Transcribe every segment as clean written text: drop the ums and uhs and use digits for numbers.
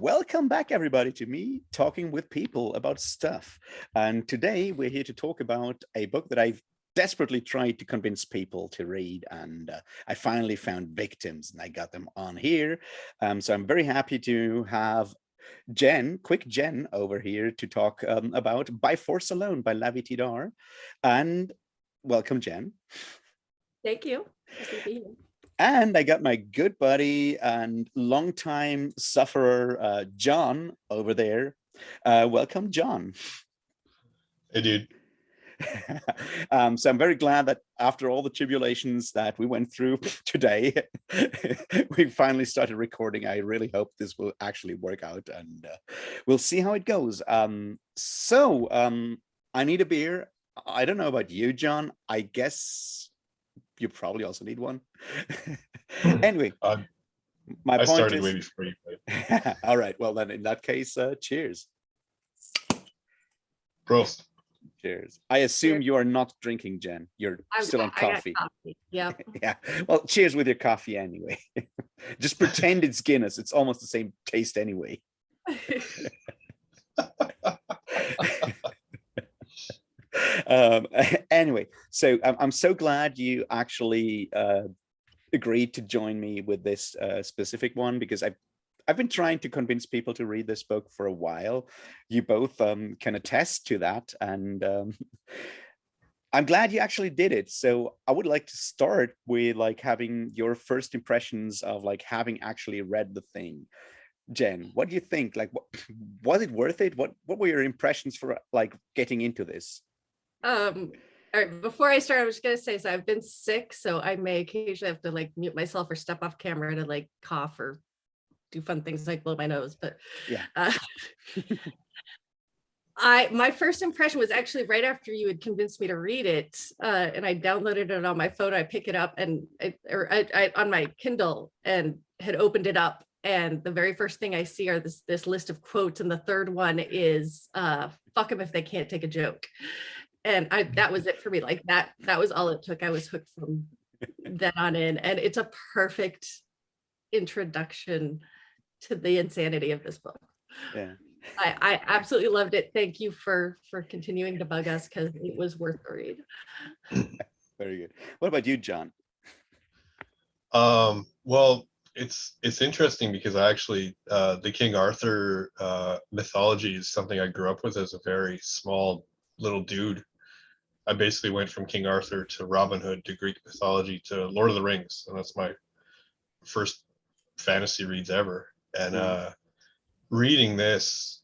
Welcome back, everybody, to me talking with people about stuff. And today we're here to talk about a book that I've desperately tried to convince people to read. And I finally found victims and I got them on here. So I'm very happy to have quick Jen over here to talk about By Force Alone by Lavie Tidhar. And welcome, Jen. Thank you. Nice to be here. And I got my good buddy and longtime sufferer, John, over there. Welcome, John. Hey, dude. So I'm very glad that after all the tribulations that we went through today, we finally started recording. I really hope this will actually work out, and we'll see how it goes. I need a beer. I don't know about you, John. I guess you probably also need one. Anyway, my point started is, way before you played. all right, well then in that case, cheers. Prost. Cheers. I assume Cheers. you are not drinking, Jen. You're still on coffee. Yeah. Yeah. Well, cheers with your coffee anyway. Just pretend it's Guinness. It's almost the same taste anyway. Anyway, so I'm so glad you actually agreed to join me with this specific one, because I've been trying to convince people to read this book for a while. You both can attest to that, and I'm glad you actually did it. So I would like to start with like having your first impressions of like having actually read the thing. Jen, what do you think? Like, was it worth it? What were your impressions for like getting into this? All right, before I start, I was just gonna say, so I've been sick, so I may occasionally have to like mute myself or step off camera to like cough or do fun things like blow my nose. But yeah, my first impression was actually right after you had convinced me to read it, and I downloaded it on my phone. I pick it up and I on my Kindle and had opened it up, and the very first thing I see are this list of quotes, and the third one is "fuck them if they can't take a joke." And that was it for me. Like that was all it took. I was hooked from then on in, and it's a perfect introduction to the insanity of this book. yeah. I absolutely loved it. Thank you for continuing to bug us, because it was worth the read. Very good. What about you, John? Well, it's interesting because I actually the King Arthur mythology is something I grew up with as a very small little dude. I basically went from King Arthur to Robin Hood to Greek mythology to Lord of the Rings, and that's my first fantasy reads ever. And reading this,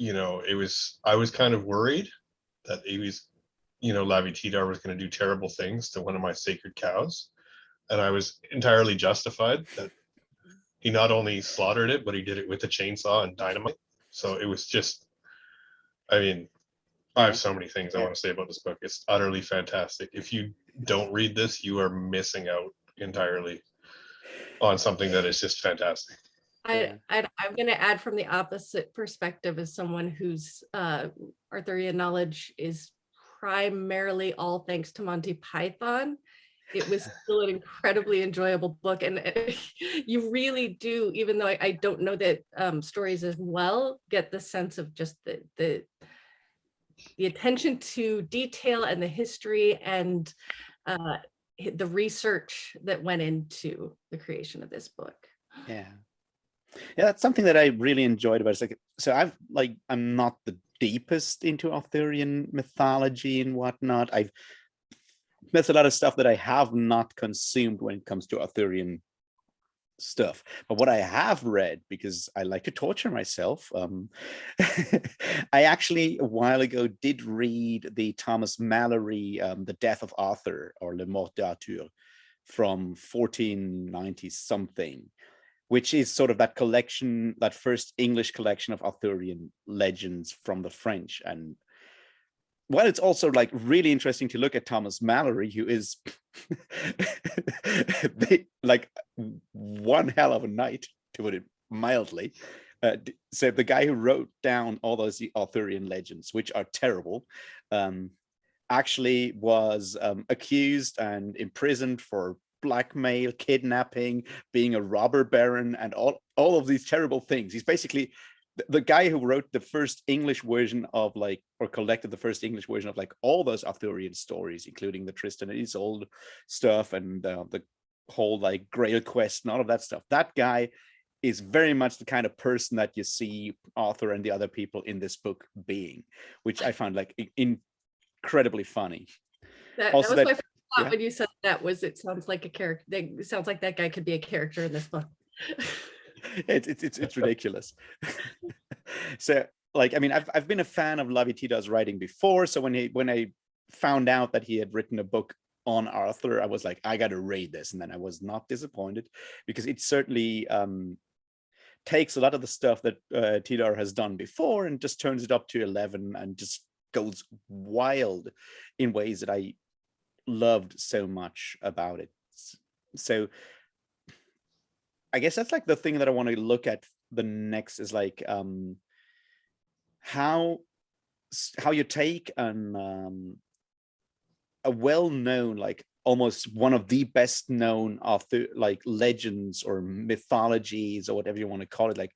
I was kind of worried that Lavie Tidhar was going to do terrible things to one of my sacred cows, and I was entirely justified that he not only slaughtered it, but he did it with a chainsaw and dynamite. So it was just, I mean, I have so many things I want to say about this book. It's utterly fantastic. If you don't read this, you are missing out entirely on something that is just fantastic. I'm going to add from the opposite perspective, as someone whose Arthurian knowledge is primarily all thanks to Monty Python. It was still an incredibly enjoyable book, and you really do, even though I don't know that stories as well, get the sense of just the attention to detail and the history and the research that went into the creation of this book. Yeah, that's something that I really enjoyed about it. It's like, so I'm not the deepest into Arthurian mythology and whatnot. There's a lot of stuff that I have not consumed when it comes to Arthurian stuff, but what I have read, because I like to torture myself, I actually a while ago did read the Thomas Malory The Death of Arthur, or Le Mort d'Arthur, from 1490 something, which is sort of that collection, that first English collection of Arthurian legends from the French. And well, it's also like really interesting to look at Thomas Malory, who is like one hell of a knight, to put it mildly. So the guy who wrote down all those Arthurian legends, which are terrible, actually was accused and imprisoned for blackmail, kidnapping, being a robber baron, and all of these terrible things. He's basically the guy who wrote the first English version of like, or collected the first English version of like all those Arthurian stories, including the Tristan and Isolde stuff and the whole like Grail quest and all of that stuff. That guy is very much the kind of person that you see Arthur and the other people in this book being, which I found like incredibly funny. That Also was that- my first thought yeah. when you said that, was it sounds like a character. It sounds like that guy could be a character in this book. It's ridiculous. So like, I mean, I've been a fan of Lavie Tidhar's writing before. So when I found out that he had written a book on Arthur, I was like, I got to read this. And then I was not disappointed, because it certainly takes a lot of the stuff that Tidhar has done before and just turns it up to 11 and just goes wild in ways that I loved so much about it. So I guess that's like the thing that I want to look at the next is like how you take a well-known, like almost one of the best known of the like legends or mythologies or whatever you want to call it, like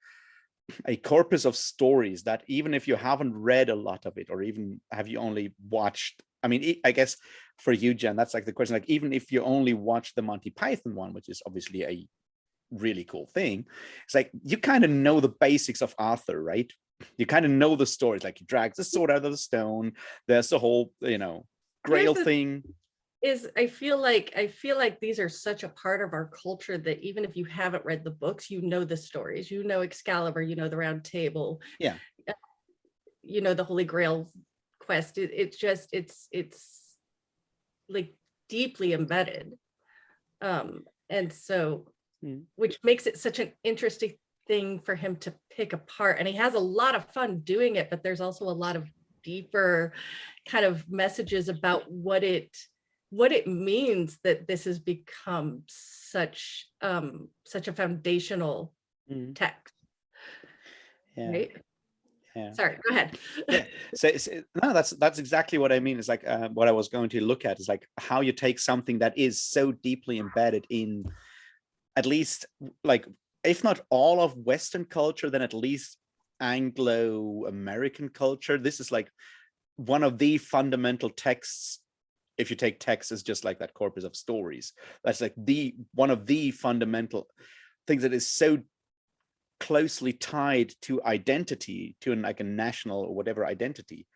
a corpus of stories that even if you haven't read a lot of it, or even have you only watched, I mean, I guess for you, Jen, that's like the question, like even if you only watch the Monty Python one, which is obviously a really cool thing, it's like you kind of know the basics of Arthur, right? You kind of know the stories, like he drags the sword out of the stone, there's the whole, you know, Grail thing. Is I feel like these are such a part of our culture that even if you haven't read the books, you know the stories, you know Excalibur, you know the Round Table, Yeah, you know the Holy Grail quest. It's like deeply embedded, and so which makes it such an interesting thing for him to pick apart. And he has a lot of fun doing it, but there's also a lot of deeper kind of messages about what it means that this has become such a foundational text. Yeah. Right? Yeah. Sorry, go ahead. Yeah. So no, that's exactly what I mean. It's like what I was going to look at is like how you take something that is so deeply embedded in at least, like, if not all of Western culture, then at least Anglo-American culture. This is like one of the fundamental texts. If you take text as just like that corpus of stories, that's like one of the fundamental things that is so closely tied to identity, to like a national or whatever identity.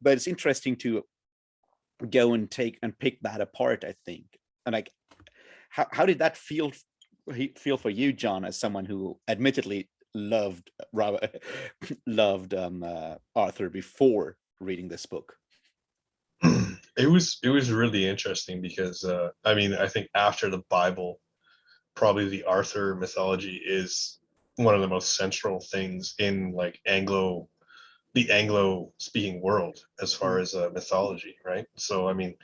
But it's interesting to go and take and pick that apart, I think. And like, how did that feel for you, John, as someone who admittedly loved Arthur before reading this book? It was really interesting because I mean, I think after the Bible, probably the Arthur mythology is one of the most central things in like the Anglo speaking world as far as mythology, right? So I mean,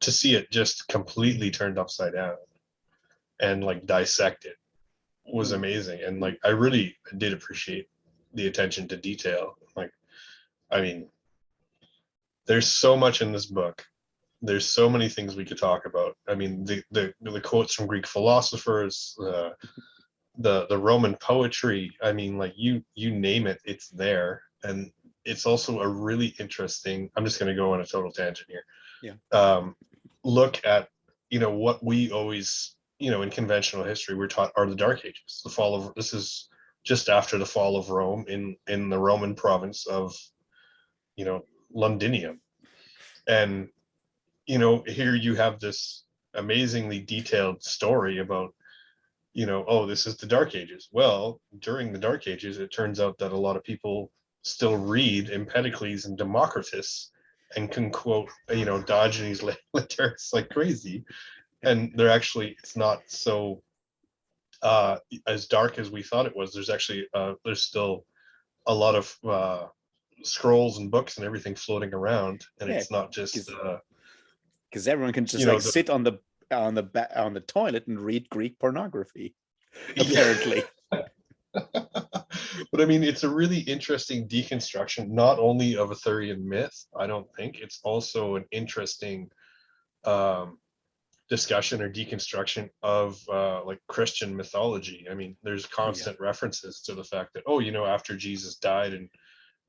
to see it just completely turned upside down and like dissected was amazing. And like I really did appreciate the attention to detail. Like, I mean, there's so much in this book. There's so many things we could talk about. I mean, the quotes from Greek philosophers, the Roman poetry. I mean, like you name it, it's there. And it's also a really interesting, I'm just going to go on a total tangent here. Yeah. Look at, you know, what we always, you know, in conventional history, we're taught are the Dark Ages. This is just after the fall of Rome in the Roman province of, you know, Londinium. And, you know, here you have this amazingly detailed story about, you know, oh, this is the Dark Ages. Well, during the Dark Ages, it turns out that a lot of people still read Empedocles and Democritus and can quote, you know, Diogenes Laertius like crazy. And they're actually, it's not so as dark as we thought it was. There's actually, there's still a lot of scrolls and books and everything floating around. And it's not just because everyone can just you know, like sit on the toilet and read Greek pornography, apparently. But I mean, it's a really interesting deconstruction, not only of Arthurian myth, I don't think, it's also an interesting discussion or deconstruction of like Christian mythology. I mean, there's constant references to the fact that, oh, you know, after Jesus died and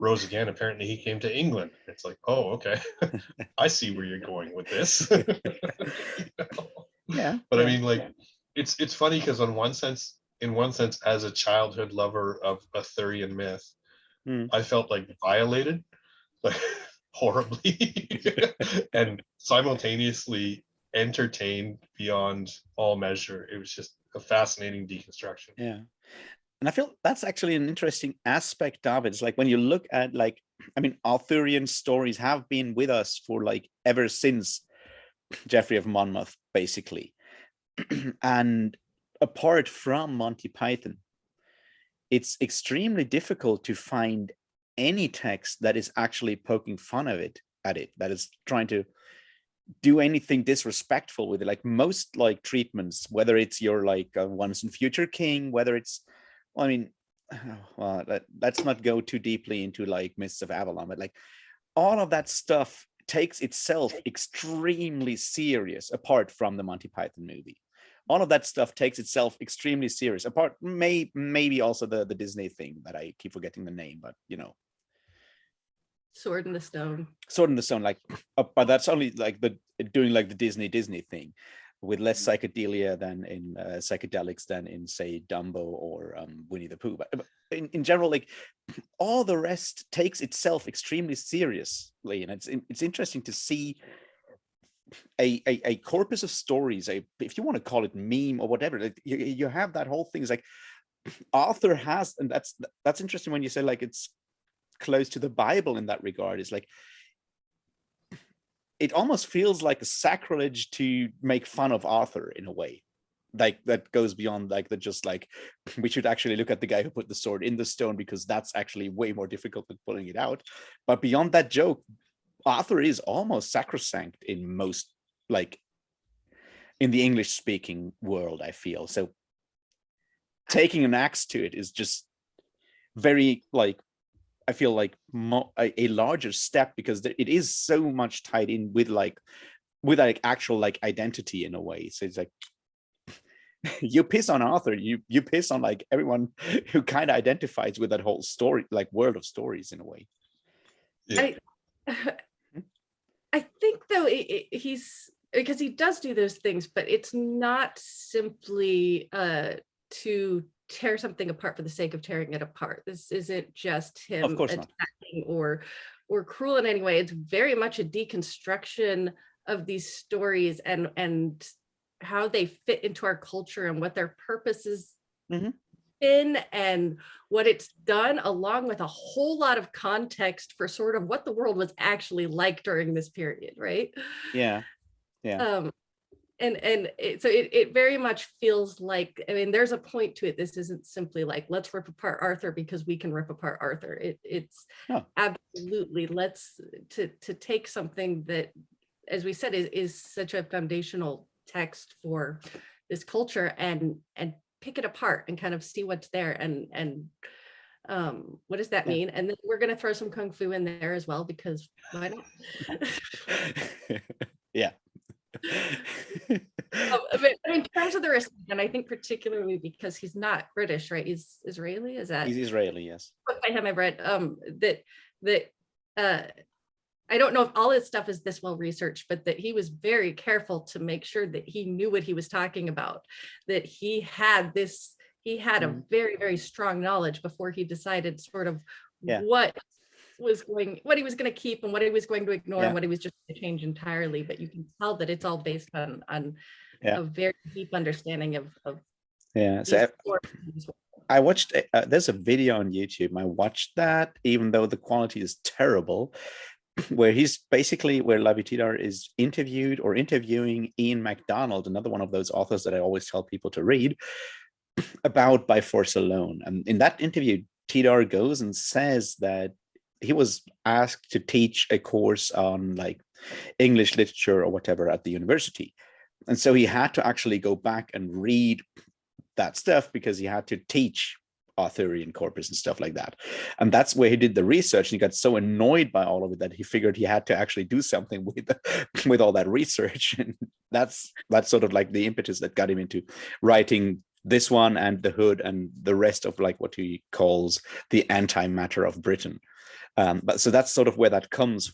rose again, apparently he came to England. It's like, oh, okay. I see where you're going with this. You know? Yeah. But I mean, like, it's funny because in one sense, as a childhood lover of Arthurian myth, I felt like violated, like horribly, and simultaneously entertained beyond all measure. It was just a fascinating deconstruction. Yeah. And I feel that's actually an interesting aspect of it. It's like when you look at, like, I mean, Arthurian stories have been with us for like ever since Geoffrey of Monmouth, basically. And apart from Monty Python, it's extremely difficult to find any text that is actually poking fun of it at it, that is trying to do anything disrespectful with it. Like most like treatments, whether it's your like once and future king, whether it's, well, I mean, well, let's not go too deeply into like Mists of Avalon, but like all of that stuff takes itself extremely serious. Apart from the Monty Python movie, all of that stuff takes itself extremely serious. Apart, maybe also the Disney thing that I keep forgetting the name, but you know, Sword in the Stone. Sword in the Stone, like, but that's only like doing like the Disney thing, with less psychedelia than in psychedelics than in, say, Dumbo or Winnie the Pooh. But in general, like all the rest takes itself extremely seriously, and it's interesting to see a corpus of stories, if you want to call it meme or whatever. Like, you have that whole thing. It's like Arthur has, and that's interesting when you say like it's close to the Bible in that regard. Is like it almost feels like a sacrilege to make fun of Arthur in a way, like that goes beyond like the just like we should actually look at the guy who put the sword in the stone, because that's actually way more difficult than pulling it out. But beyond that joke, Arthur is almost sacrosanct in most, like, in the English speaking world, I feel. So taking an axe to it is just very, like, I feel like a larger step, because it is so much tied in with like actual like identity in a way. So it's like you piss on Arthur, you piss on like everyone who kind of identifies with that whole story, like world of stories in a way. Yeah. I think though he's, because he does do those things, but it's not simply to tear something apart for the sake of tearing it apart. This isn't just him attacking or cruel in any way. It's very much a deconstruction of these stories and how they fit into our culture and what their purpose is been and what it's done, along with a whole lot of context for sort of what the world was actually like during this period, right? Yeah. So it very much feels like, I mean, there's a point to it. This isn't simply like, let's rip apart Arthur because we can rip apart Arthur. It's absolutely, let's to take something that, as we said, is such a foundational text for this culture and pick it apart and kind of see what's there and what does that mean? And then we're going to throw some kung fu in there as well, because why not? Yeah. In terms of the risk, and I think particularly because he's not British, right? He's Israeli. Is that? He's Israeli, yes. I have my read I don't know if all his stuff is this well researched, but that he was very careful to make sure that he knew what he was talking about, that he had a very, very strong knowledge before he decided sort of what he was going to keep and what he was going to ignore and what he was just going to change entirely. But you can tell that it's all based on a very deep understanding of So I watched there's a video on YouTube, and I watched that, even though the quality is terrible, where Lavie Tidhar is interviewing Ian MacDonald, another one of those authors that I always tell people to read, about By Force Alone. And in that interview, Tidhar goes and says that he was asked to teach a course on like English literature or whatever at the university. And so he had to actually go back and read that stuff because he had to teach Arthurian corpus and stuff like that. And that's where he did the research, and he got so annoyed by all of it that he figured he had to actually do something with all that research. And that's sort of like the impetus that got him into writing this one and The Hood and the rest of like what he calls the antimatter of Britain. But so that's sort of where that comes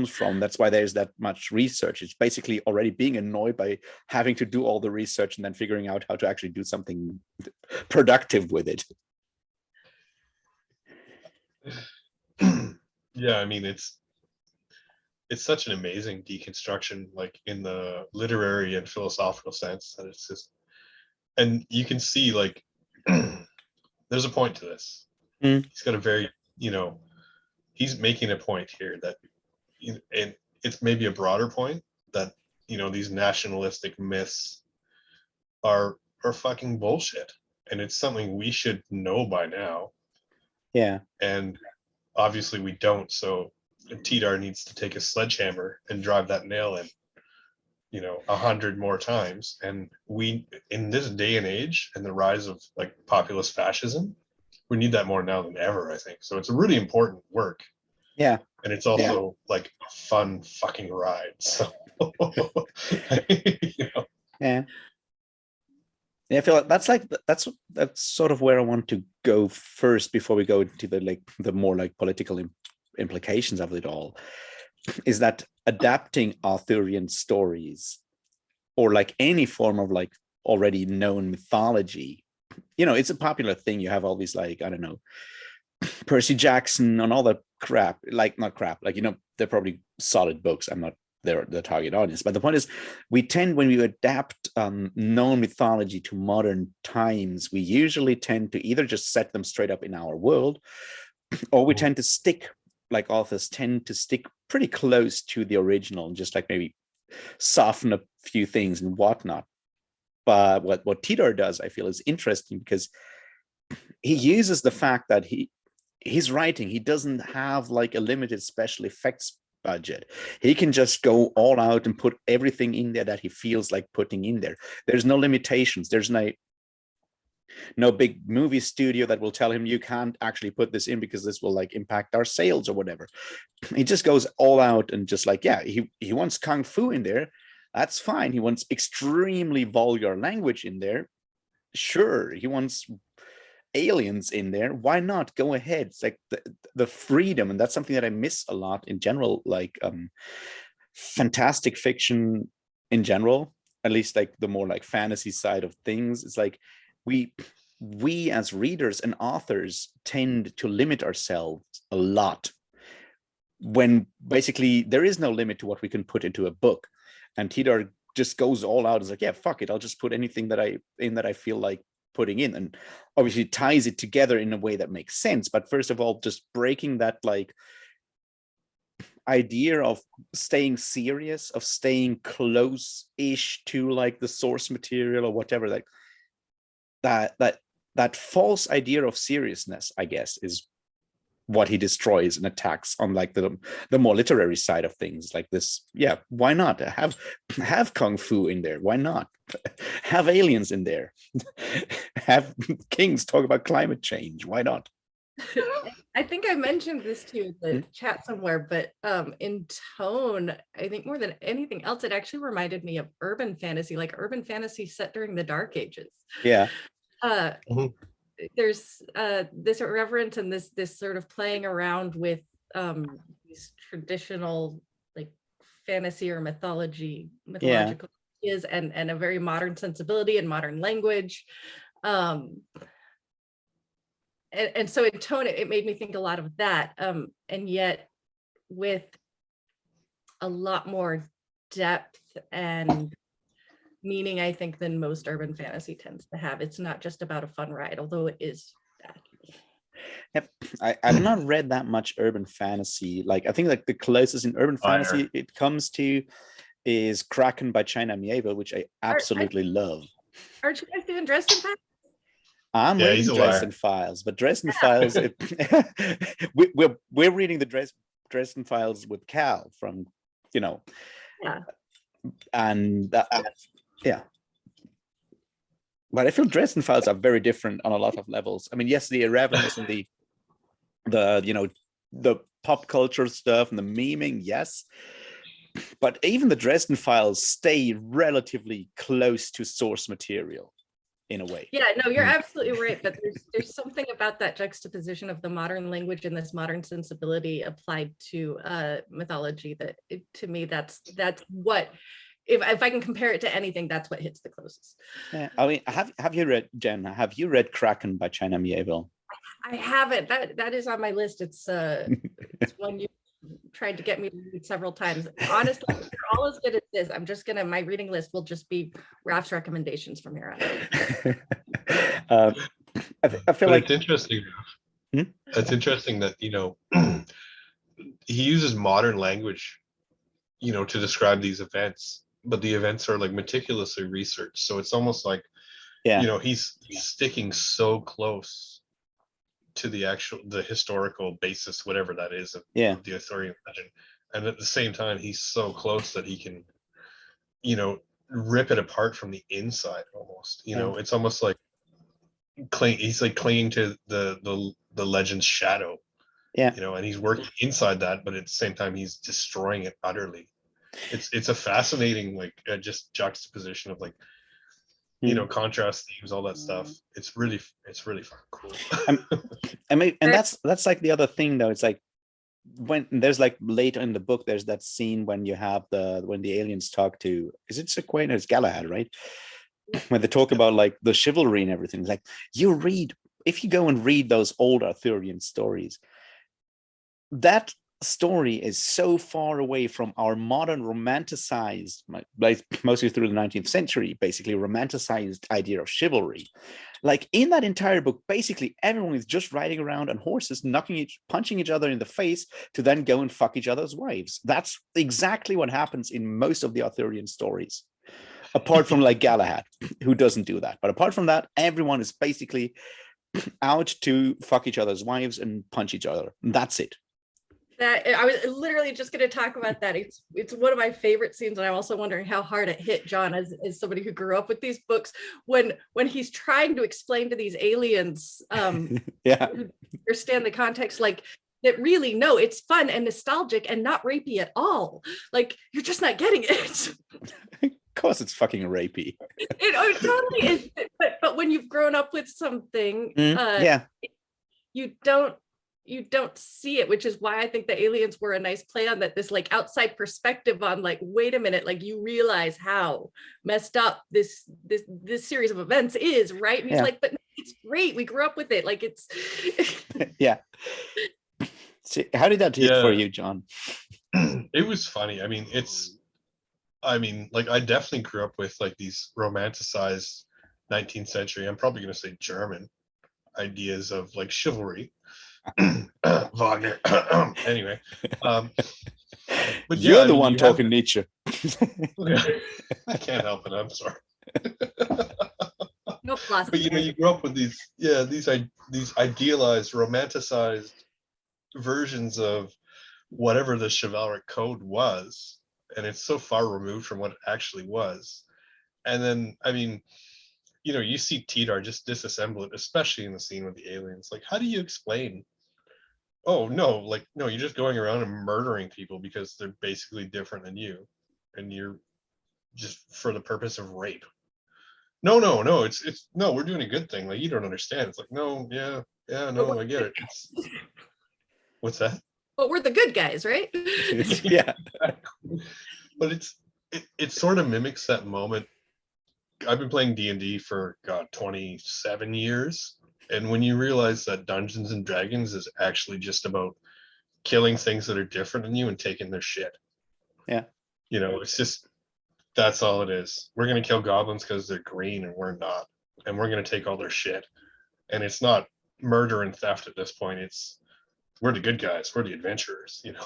from. That's why there's that much research. It's basically already being annoyed by having to do all the research and then figuring out how to actually do something productive with it. Yeah, I mean, it's such an amazing deconstruction, like in the literary and philosophical sense, that it's just, and you can see like there's a point to this. He's got a very, he's making a point here that, and it's maybe a broader point that, these nationalistic myths are fucking bullshit, and it's something we should know by now. Yeah. And obviously we don't, so Tidhar needs to take a sledgehammer and drive that nail in, 100 more times. And we, in this day and age, and the rise of like populist fascism, we need that more now than ever, I think. So it's a really important work. Yeah. And it's also like a fun fucking ride. So Yeah. Yeah, I feel like that's sort of where I want to go first before we go into the more like political implications of it all, is that adapting Arthurian stories or like any form of like already known mythology, it's a popular thing. You have all these like, I don't know, Percy Jackson and all that crap, like not crap, like, they're probably solid books. I'm not the target audience, but the point is, we tend, when we adapt known mythology to modern times, we usually tend to either just set them straight up in our world, or we tend to stick, like authors tend to stick pretty close to the original and just like maybe soften a few things and whatnot. But what Tidhar does, I feel, is interesting because he uses the fact that he's writing, he doesn't have like a limited special effects budget. He can just go all out and put everything in there that he feels like putting in there. There's no limitations. There's no big movie studio that will tell him you can't actually put this in because this will like impact our sales or whatever. He just goes all out and just like, yeah, he wants kung fu in there. That's fine. He wants extremely vulgar language in there. Sure. He wants aliens in there. Why not? Go ahead. It's like the freedom, and that's something that I miss a lot in general, like fantastic fiction in general, at least like the more like fantasy side of things. It's like we as readers and authors tend to limit ourselves a lot when basically there is no limit to what we can put into a book. And Tidhar just goes all out. It's like, yeah, fuck it, I'll just put anything that I feel like putting in, and obviously ties it together in a way that makes sense. But first of all, just breaking that like idea of staying serious, of staying close-ish to like the source material or whatever, like that false idea of seriousness, I guess, is what he destroys and attacks on like the more literary side of things. Like this, yeah, why not have kung fu in there? Why not have aliens in there? Have kings talk about climate change? Why not? I think I mentioned this to the chat somewhere, but in tone, I think more than anything else, it actually reminded me of urban fantasy, like urban fantasy set during the Dark Ages. Yeah. There's this irreverence and this sort of playing around with these traditional like fantasy or mythological ideas, and a very modern sensibility and modern language. And so in tone, it made me think a lot of that, and yet with a lot more depth and meaning, I think, than most urban fantasy tends to have. It's not just about a fun ride, although it is that. I've not read that much urban fantasy. Like, I think like the closest in urban fantasy it comes to is Kraken by China Mieville, which I absolutely love. Aren't you guys doing Dresden Files? I'm reading Dresden Files, but Dresden Files, we're reading the Dresden Files with Cal from, and yeah. But I feel Dresden Files are very different on a lot of levels. I mean, yes, the irreverence and the pop culture stuff and the memeing, yes. But even the Dresden Files stay relatively close to source material in a way. Yeah, no, you're absolutely right. But there's something about that juxtaposition of the modern language and this modern sensibility applied to mythology that to me, that's what, if I can compare it to anything, that's what hits the closest. Yeah, I mean, have you read, Jen? Have you read Kraken by China Miéville? I haven't. That is on my list. It's one you tried to get me to read several times. Honestly, if you're all as good as this, I'm just gonna, my reading list will just be Raf's recommendations from here on out. I feel like it's interesting. Hmm? It's interesting that, you know, he uses modern language, you know, to describe these events, but the events are like meticulously researched. So it's almost like, yeah, you know, he's sticking so close to the historical basis, whatever that is, of the Arthurian legend. And at the same time, he's so close that he can, you know, rip it apart from the inside almost. You know, it's almost like he's like clinging to the legend's shadow. Yeah. You know, and he's working inside that, but at the same time, he's destroying it utterly. It's a fascinating, like, just juxtaposition of, like, you know, contrast themes, all that stuff. It's really fucking cool. I mean, and that's like the other thing though. It's like when there's like later in the book, there's that scene when you have when the aliens talk to, is it Sequoia? It's Galahad, right? When they talk about like the chivalry and everything. It's like, if you go and read those old Arthurian stories, that story is so far away from our modern romanticized, like mostly through the 19th century, basically romanticized idea of chivalry. Like in that entire book, basically everyone is just riding around on horses, punching each other in the face to then go and fuck each other's wives. That's exactly what happens in most of the Arthurian stories, apart from like Galahad, who doesn't do that. But apart from that, everyone is basically out to fuck each other's wives and punch each other. And that's it. That I was literally just going to talk about that. It's one of my favorite scenes, and I'm also wondering how hard it hit John as somebody who grew up with these books when he's trying to explain to these aliens yeah, who understand the context, like that really, no, it's fun and nostalgic and not rapey at all. Like, you're just not getting it. Of course it's fucking rapey. It totally is. But when you've grown up with something, you don't see it, which is why I think the aliens were a nice play on that, this like outside perspective on like, wait a minute, like you realize how messed up this series of events is, right? And he's like, but it's great, we grew up with it, like it's yeah. See, how did that hit for you, John? It was funny. I mean, like I definitely grew up with like these romanticized 19th century, I'm probably going to say German, ideas of like chivalry. Wagner. Anyway, but you're the one talking Nietzsche. I can't help it. I'm sorry. No philosophy. But you know, you grew up with these idealized, romanticized versions of whatever the chivalric code was, and it's so far removed from what it actually was. And then, I mean, you know, you see Tidhar just disassemble it, especially in the scene with the aliens. Like, how do you explain? Oh no, like no, you're just going around and murdering people because they're basically different than you, and you're just for the purpose of rape. No, it's no, we're doing a good thing. Like, you don't understand. It's like, no, no, I get it. What's that? But we're the good guys, right? Yeah. But it sort of mimics that moment. I've been playing D&D for 27 years. And when you realize that Dungeons and Dragons is actually just about killing things that are different than you and taking their shit. Yeah. You know, it's just, that's all it is. We're going to kill goblins because they're green and we're not. And we're going to take all their shit. And it's not murder and theft at this point. It's, we're the good guys. We're the adventurers, you know.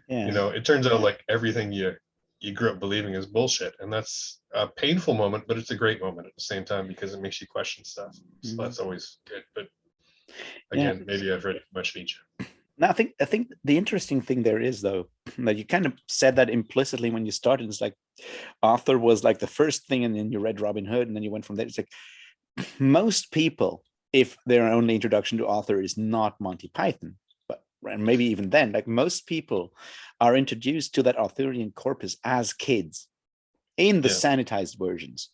You know, it turns out like everything you grew up believing is bullshit, and that's a painful moment, but it's a great moment at the same time because it makes you question stuff. So that's always good. But again, maybe I've read too much Nietzsche. No, I think the interesting thing there is though that you kind of said that implicitly when you started. It's like Arthur was like the first thing, and then you read Robin Hood, and then you went from there. It's like most people, if their only introduction to Arthur is not Monty Python, but and maybe even then, like most people are introduced to that Arthurian corpus as kids in the sanitized versions.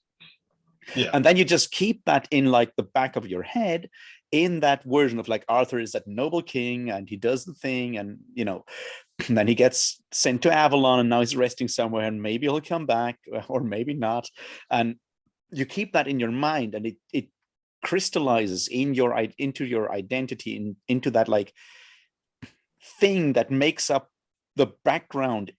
Yeah. And then you just keep that in like the back of your head in that version of like Arthur is that noble king and he does the thing, and you know, and then he gets sent to Avalon and now he's resting somewhere and maybe he'll come back or maybe not. And you keep that in your mind, and it crystallizes in your into your identity, into that like thing that makes up the background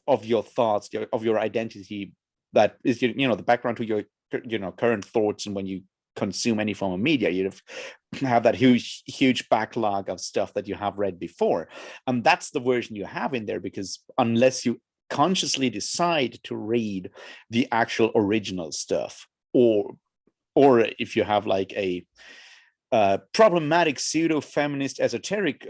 of your thoughts, of your identity, that is, you know, the background to your, you know, current thoughts. And when you consume any form of media, you have that huge backlog of stuff that you have read before, and that's the version you have in there, because unless you consciously decide to read the actual original stuff, or if you have like a problematic pseudo-feminist esoteric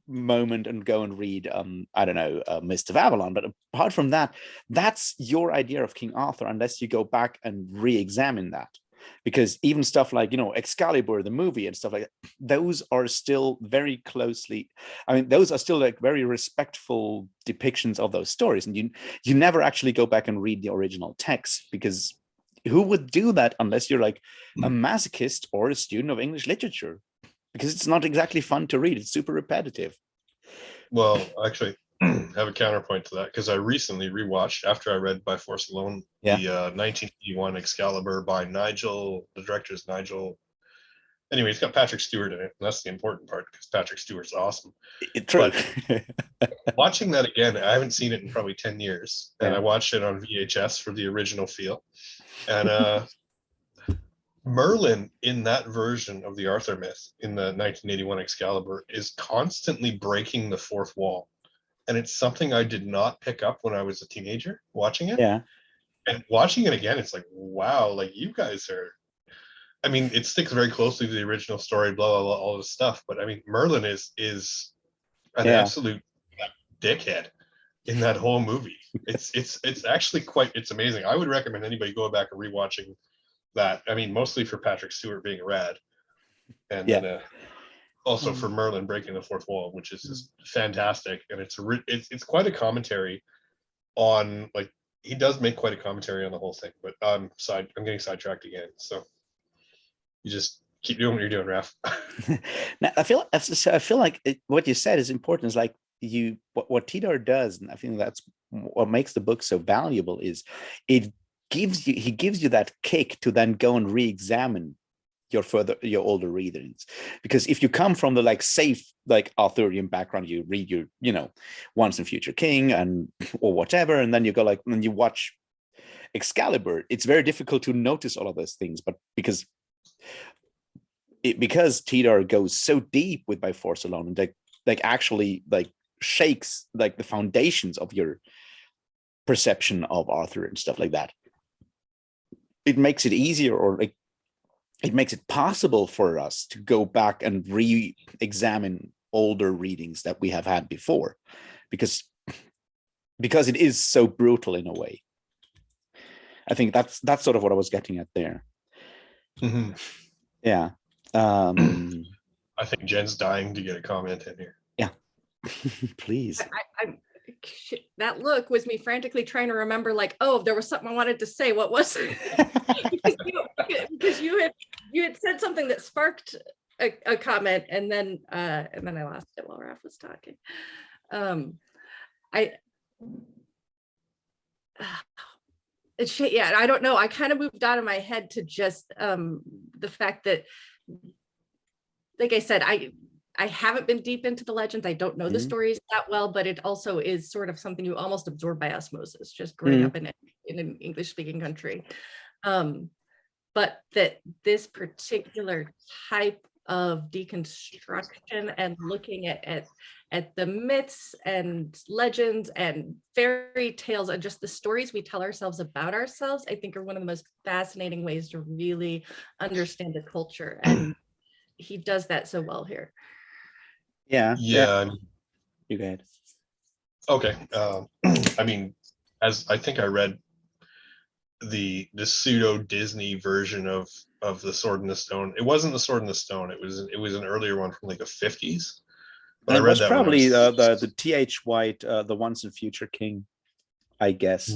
moment and go and read I don't know, Mist of Avalon. But apart from that, that's your idea of King Arthur, unless you go back and re-examine that. Because even stuff like, you know, Excalibur, the movie and stuff like that, those are still very closely, I mean, those are still like very respectful depictions of those stories. And you never actually go back and read the original text, because who would do that unless you're like a masochist or a student of English literature? Because it's not exactly fun to read. It's super repetitive. Well, actually, I have a counterpoint to that, because I recently rewatched, after I read By Force Alone, the 1981 Excalibur by Nigel. The director is Nigel. Anyway, it's got Patrick Stewart in it, and that's the important part, because Patrick Stewart's awesome. True. But watching that again, I haven't seen it in probably 10 years, and I watched it on VHS for the original feel. And Merlin in that version of the Arthur myth in the 1981 Excalibur is constantly breaking the fourth wall. And it's something I did not pick up when I was a teenager watching it. Yeah. And watching it again, it's like, wow, like you guys are, I mean, it sticks very closely to the original story, blah, blah, blah, all this stuff. But I mean, Merlin is an absolute dickhead in that whole movie. It's actually it's amazing. I would recommend anybody going back and rewatching that. I mean, mostly for Patrick Stewart being rad, and then also for Merlin breaking the fourth wall, which is just fantastic. And it's quite a commentary on, like, he does make quite a commentary on the whole thing. But I'm getting sidetracked again. So you just keep doing what you're doing, Raph. Now, I feel like what you said is important. Is like what Tidhar does, and I think that's what makes the book so valuable. Is he gives you that kick to then go and re-examine your older readings. Because if you come from the like safe like Arthurian background, you read your, you know, Once and Future King and or whatever, and then you go like, when you watch Excalibur, it's very difficult to notice all of those things. But because Tidhar goes so deep with By Force Alone, and like actually like shakes like the foundations of your perception of Arthur and stuff like that, it makes it easier, or like it makes it possible for us to go back and re-examine older readings that we have had before, because it is so brutal in a way. I think that's sort of what I was getting at there. Mm-hmm. Yeah. I think Jen's dying to get a comment in here. Yeah. Please. That look was me frantically trying to remember, like, oh, there was something I wanted to say. What was it? because you had said something that sparked a comment, and then I lost it while Raph was talking. I don't know. I kind of moved out of my head to just the fact that, like I said, I haven't been deep into the legends. I don't know the stories that well, but it also is sort of something you almost absorb by osmosis, just growing up in an English-speaking country. But that this particular type of deconstruction and looking at the myths and legends and fairy tales and just the stories we tell ourselves about ourselves, I think are one of the most fascinating ways to really understand the culture. And he does that so well here. Yeah. You go ahead. Okay. I mean, as I think I read the pseudo Disney version of the Sword in the Stone. It wasn't the Sword in the Stone. It was an earlier one from like the 50s. But I And read was that when I probably was the Th White, the once and future king, I guess.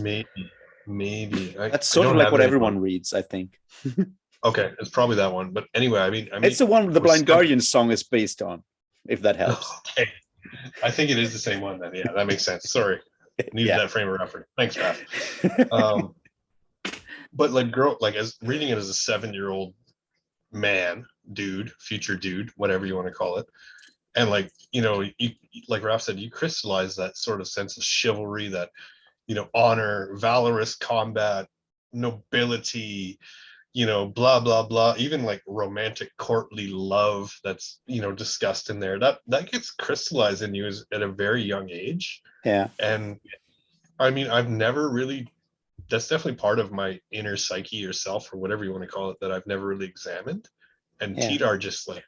maybe. That's I sort of don't like have what it anymore. everyone reads, I think. Okay, it's probably that one. But anyway, It's the one the was Blind Guardian song is based on, if that helps. Okay, I think it is the same one then. Yeah, that makes sense. Sorry, needed Yeah. that frame of reference. Thanks, Raph. But like as reading it as a 7-year-old man, future dude, whatever you want to call it, and like you like Raph said, you crystallize that sort of sense of chivalry, that honor, valorous combat, nobility, blah blah blah, even like romantic courtly love that's discussed in there, that gets crystallized in you at a very young age. Yeah. And I've never really, that's definitely part of my inner psyche or self or whatever you want to call it that I've never really examined. And Yeah. Tidhar just like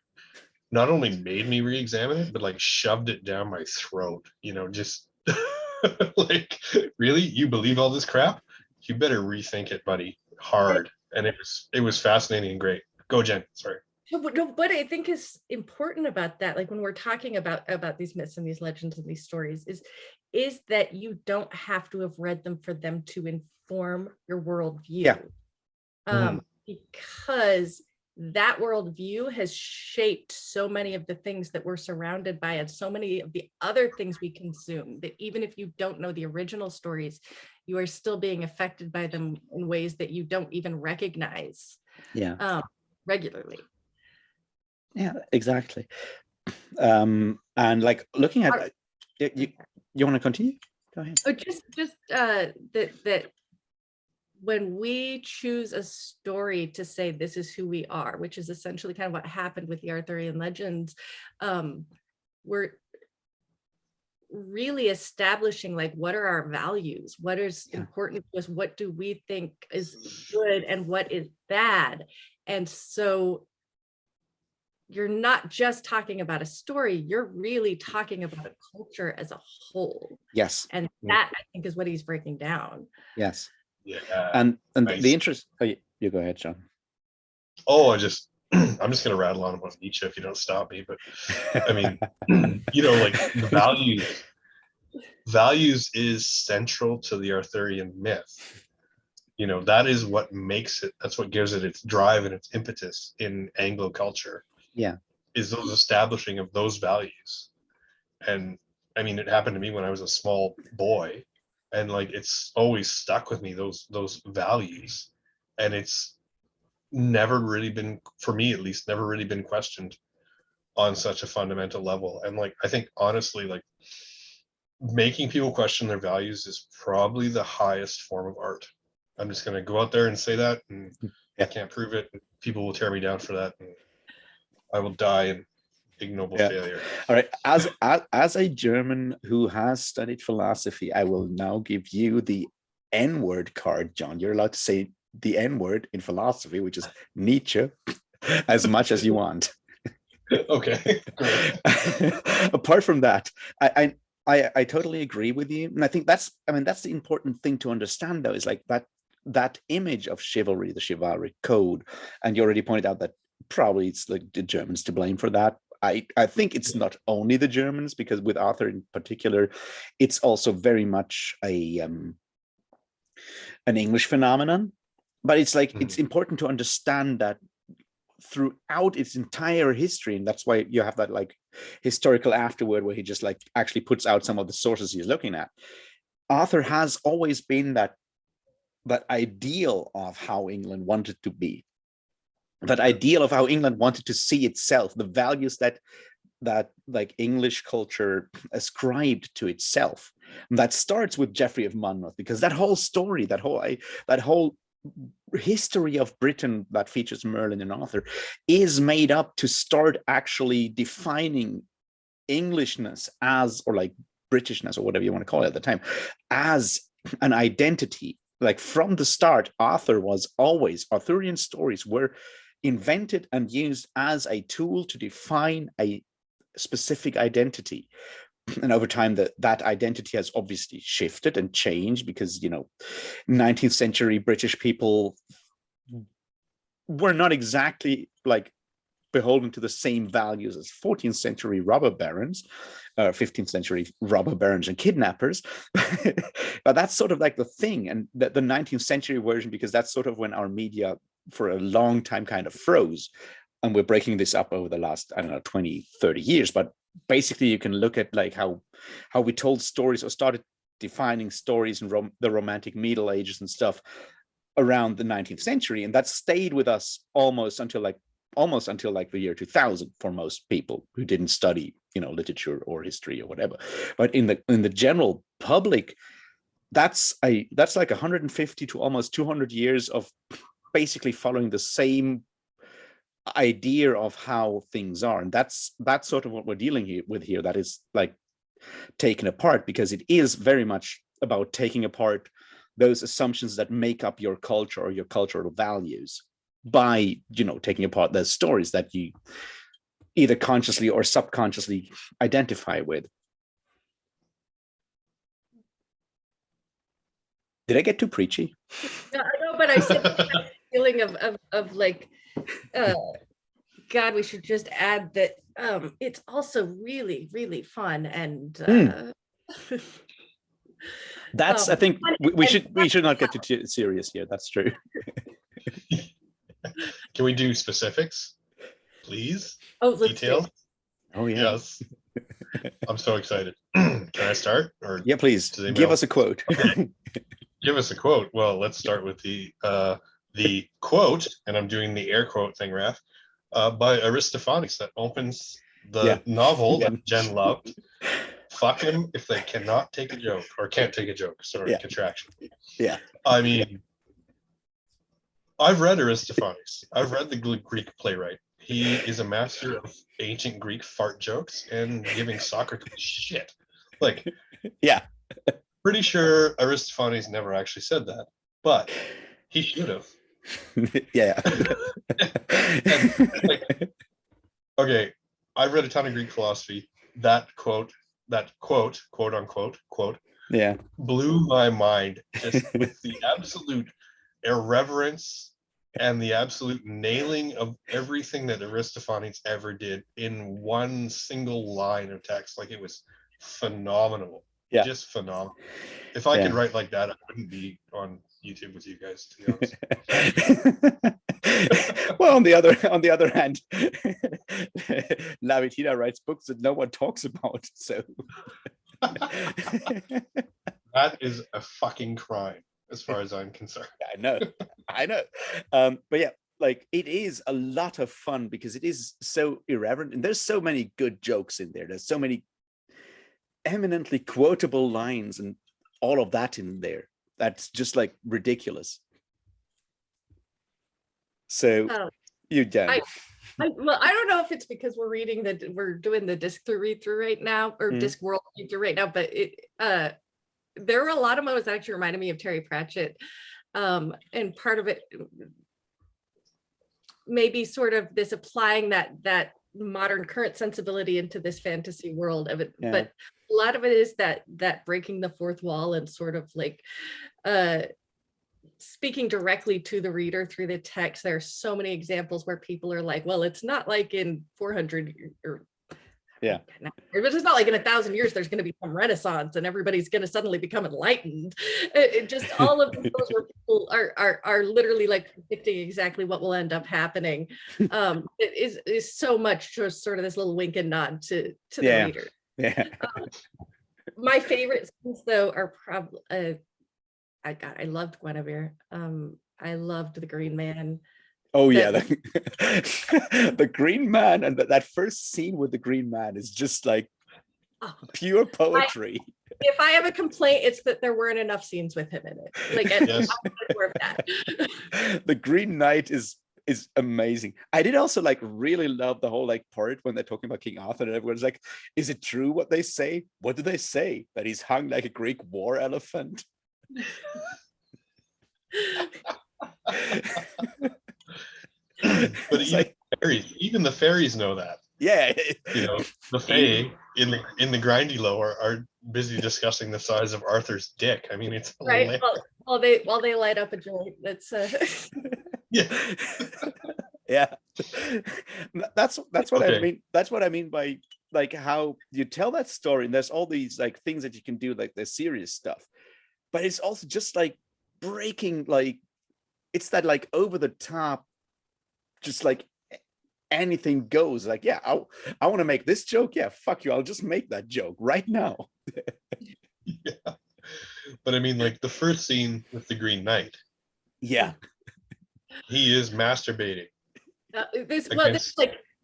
not only made me re-examine it, but like shoved it down my throat, just like, really, you believe all this crap? You better rethink it, buddy, hard. And it was fascinating and great. Go, Jen. Sorry. No, what I think is important about that, like when we're talking about these myths and these legends and these stories, is that you don't have to have read them for them to inform your worldview. Yeah. Because that worldview has shaped so many of the things that we're surrounded by and so many of the other things we consume, that even if you don't know the original stories, you are still being affected by them in ways that you don't even recognize regularly. Yeah, exactly. And like looking at you want to continue? Go ahead. Oh, just that when we choose a story to say this is who we are, which is essentially kind of what happened with the Arthurian legends, we're really establishing like what are our values, what is important to us, what do we think is good and what is bad. And so you're not just talking about a story, you're really talking about a culture as a whole. Yes. And that, I think, is what he's breaking down. Yes. Yeah. And nice. The interest, you go ahead, John. Oh, I'm just gonna rattle on about Nietzsche if you don't stop me. But I mean, like the values is central to the Arthurian myth. That is what makes it, that's what gives it its drive and its impetus in Anglo culture. Yeah. Is those establishing of those values. And it happened to me when I was a small boy, and like it's always stuck with me, those values. And it's never really been, for me at least, never really been questioned on such a fundamental level. And like I think honestly, like making people question their values is probably the highest form of art. I'm just going to go out there and say that, and I can't prove it. People will tear me down for that, and I will die in ignoble failure. All right. As a German who has studied philosophy, I will now give you the N-word card, John. You're allowed to say the N-word in philosophy, which is Nietzsche, as much as you want. Okay, great. Apart from that, I totally agree with you, and I think that's the important thing to understand, though, is like that image of chivalry, the chivalric code, and you already pointed out that probably it's like the Germans to blame for that. I think it's not only the Germans, because with Arthur in particular, it's also very much an English phenomenon. But it's like it's important to understand that throughout its entire history, and that's why you have that like historical afterword where he just like actually puts out some of the sources he's looking at. Arthur has always been that ideal of how England wanted to be, that ideal of how England wanted to see itself, the values that like English culture ascribed to itself. And that starts with Geoffrey of Monmouth, because that whole story, that whole history of Britain that features Merlin and Arthur is made up to start actually defining Englishness as, or like Britishness or whatever you want to call it at the time, as an identity. Like from the start, Arthurian stories were invented and used as a tool to define a specific identity. And over time, that identity has obviously shifted and changed, because 19th century British people were not exactly like beholden to the same values as 14th century robber barons, 15th century robber barons and kidnappers. But that's sort of like the thing. And the 19th century version, because that's sort of when our media for a long time kind of froze. And we're breaking this up over the last, I don't know, 20, 30 years. But basically you can look at like how we told stories or started defining stories in the Romantic Middle Ages and stuff around the 19th century. And that stayed with us almost until the year 2000 for most people who didn't study, literature or history or whatever. But in the general public, that's like 150 to almost 200 years of basically following the same idea of how things are. And that's sort of what we're dealing with here. That is like taken apart, because it is very much about taking apart those assumptions that make up your culture or your cultural values by, taking apart those stories that you either consciously or subconsciously identify with. Did I get too preachy? No, I know, but I said that feeling of like, God, we should just add that it's also really, really fun and that's I think we should not get too serious here. That's true. Can we do specifics, please? Oh, Detail. Oh yeah. Yes. I'm so excited. Can I start? Or yeah, please give us a quote. Okay. Give us a quote. Well, let's start with the quote, and I'm doing the air quote thing, Raph, by Aristophanes that opens the novel that Jen loved. Fuck them if they cannot take a joke or can't take a joke. Sorry, contraction. Yeah. I mean, I've read Aristophanes. I've read the Greek playwright. He is a master of ancient Greek fart jokes and giving Socrates shit. Like, yeah. Pretty sure Aristophanes never actually said that, but he should have. Yeah. Okay, I've read a ton of Greek philosophy. That quote, quote unquote, quote, blew my mind just with the absolute irreverence and the absolute nailing of everything that Aristophanes ever did in one single line of text. Like, it was phenomenal. Yeah. Just phenomenal. If I could write like that, I wouldn't be on YouTube with you guys, to be honest. Well, on the other hand, Lavie Tidhar writes books that no one talks about. So that is a fucking crime, as far as I'm concerned. I know. But yeah, like, it is a lot of fun because it is so irreverent, and there's so many good jokes in there. There's so many eminently quotable lines and all of that in there. That's just like ridiculous. So you done. Well, I don't know if it's because we're doing the disc read through right now, or disc world read through right now, but there were a lot of moments that actually reminded me of Terry Pratchett, and part of it maybe sort of this applying that modern current sensibility into this fantasy world of it, but a lot of it is that breaking the fourth wall and sort of like speaking directly to the reader through the text. There are so many examples where people are like, well, it's not like in 400 or but it's not like in 1,000 years there's going to be some renaissance and everybody's going to suddenly become enlightened. It just all of those where people are literally like predicting exactly what will end up happening. It is so much just sort of this little wink and nod to the reader. My favorite scenes though are probably I loved Guinevere. I loved the Green Man. Oh yeah, the Green Man, and that first scene with the Green Man is just like pure poetry. If I have a complaint, it's that there weren't enough scenes with him in it. Like, yes. More of that. The Green Knight is amazing. I did also like really love the whole like part when they're talking about King Arthur and everyone's like, is it true what they say? What do they say? That he's hung like a Greek war elephant? But even the fairies know that. Yeah. You know, the Fae in the Grindy Low are busy discussing the size of Arthur's dick. I mean, it's right. While they light up a joint. That's yeah. Yeah. That's what I Okay. mean. That's what I mean by like how you tell that story, and there's all these like things that you can do, like the serious stuff, but it's also just like breaking, like it's that like over the top, just like anything goes. Like, yeah, I want to make this joke. Yeah, fuck you. I'll just make that joke right now. Yeah. But I mean, like the first scene with the Green Knight, Yeah. he is masturbating This against.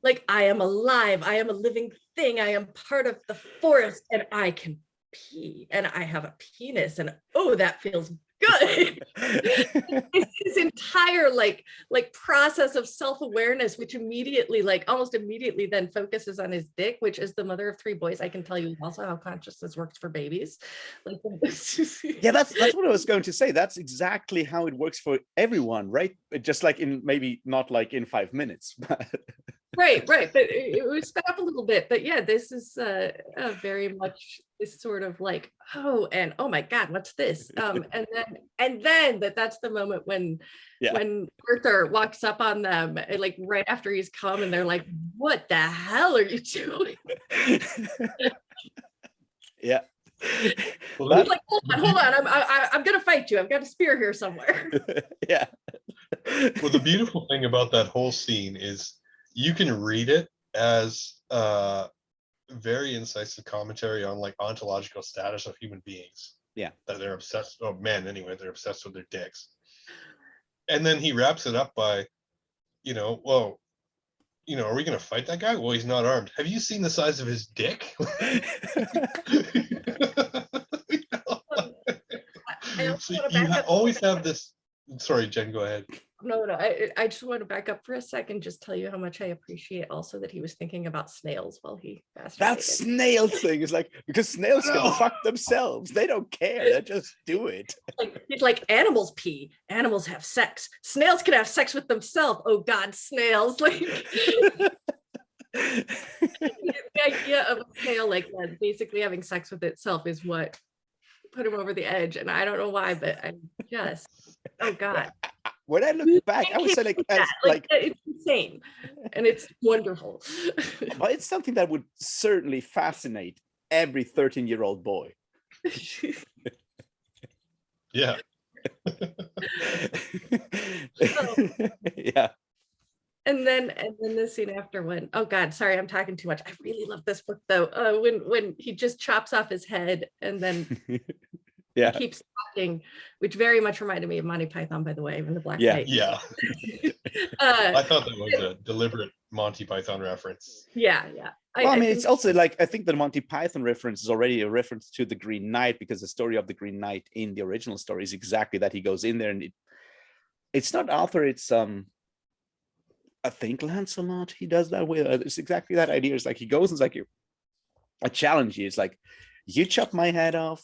like I am alive. I am a living thing. I am part of the forest, and I can pee, and I have a penis, and oh, that feels good. His entire like process of self-awareness, which immediately, like almost immediately, then focuses on his dick, which is the mother of 3 boys. I can tell you also how consciousness works for babies. Like, Yeah, that's what I was going to say. That's exactly how it works for everyone, right? Just like in, maybe not like in 5 minutes, but right, but it was sped up a little bit. But yeah, this is very much this sort of like, oh, and oh my God, what's this? And then that's the moment when yeah. when Arthur walks up on them, like right after he's come, and they're like, what the hell are you doing? Yeah. Well, He's like, hold on, I'm gonna fight you. I've got a spear here somewhere. Yeah. well, the beautiful thing about that whole scene is you can read it as very incisive commentary on like ontological status of human beings. Yeah. That they're obsessed, oh men anyway, they're obsessed with their dicks. And then he wraps it up by, well, are we going to fight that guy? Well, he's not armed. Have you seen the size of his dick? So you always have this. Sorry, Jen, go ahead. No, I just want to back up for a second, just tell you how much I appreciate also that he was thinking about snails while he masturbated. That snail thing is like, because snails can fuck themselves. They don't care. They just do it. It's like animals pee. Animals have sex. Snails can have sex with themselves. Oh God, snails. Like the idea of a snail like that, basically having sex with itself, is what put him over the edge. And I don't know why, but I just, oh God. When I look back, I would say like it's insane, and it's wonderful. But it's something that would certainly fascinate every 13-year-old boy. Yeah. Yeah. And then the scene after, when, oh God, sorry, I'm talking too much. I really love this book though. When he just chops off his head and then yeah, keeps talking, which very much reminded me of Monty Python, by the way, in the Black Yeah. Knight. Yeah. I thought that was a deliberate Monty Python reference. Yeah. Well, I mean, it's also like, I think the Monty Python reference is already a reference to the Green Knight, because the story of the Green Knight in the original story is exactly that. He goes in there, and it's not Arthur, it's I think Lancelot he does that with. It's exactly that idea. It's like he goes and it's like, I challenge you. It's like, you chop my head off,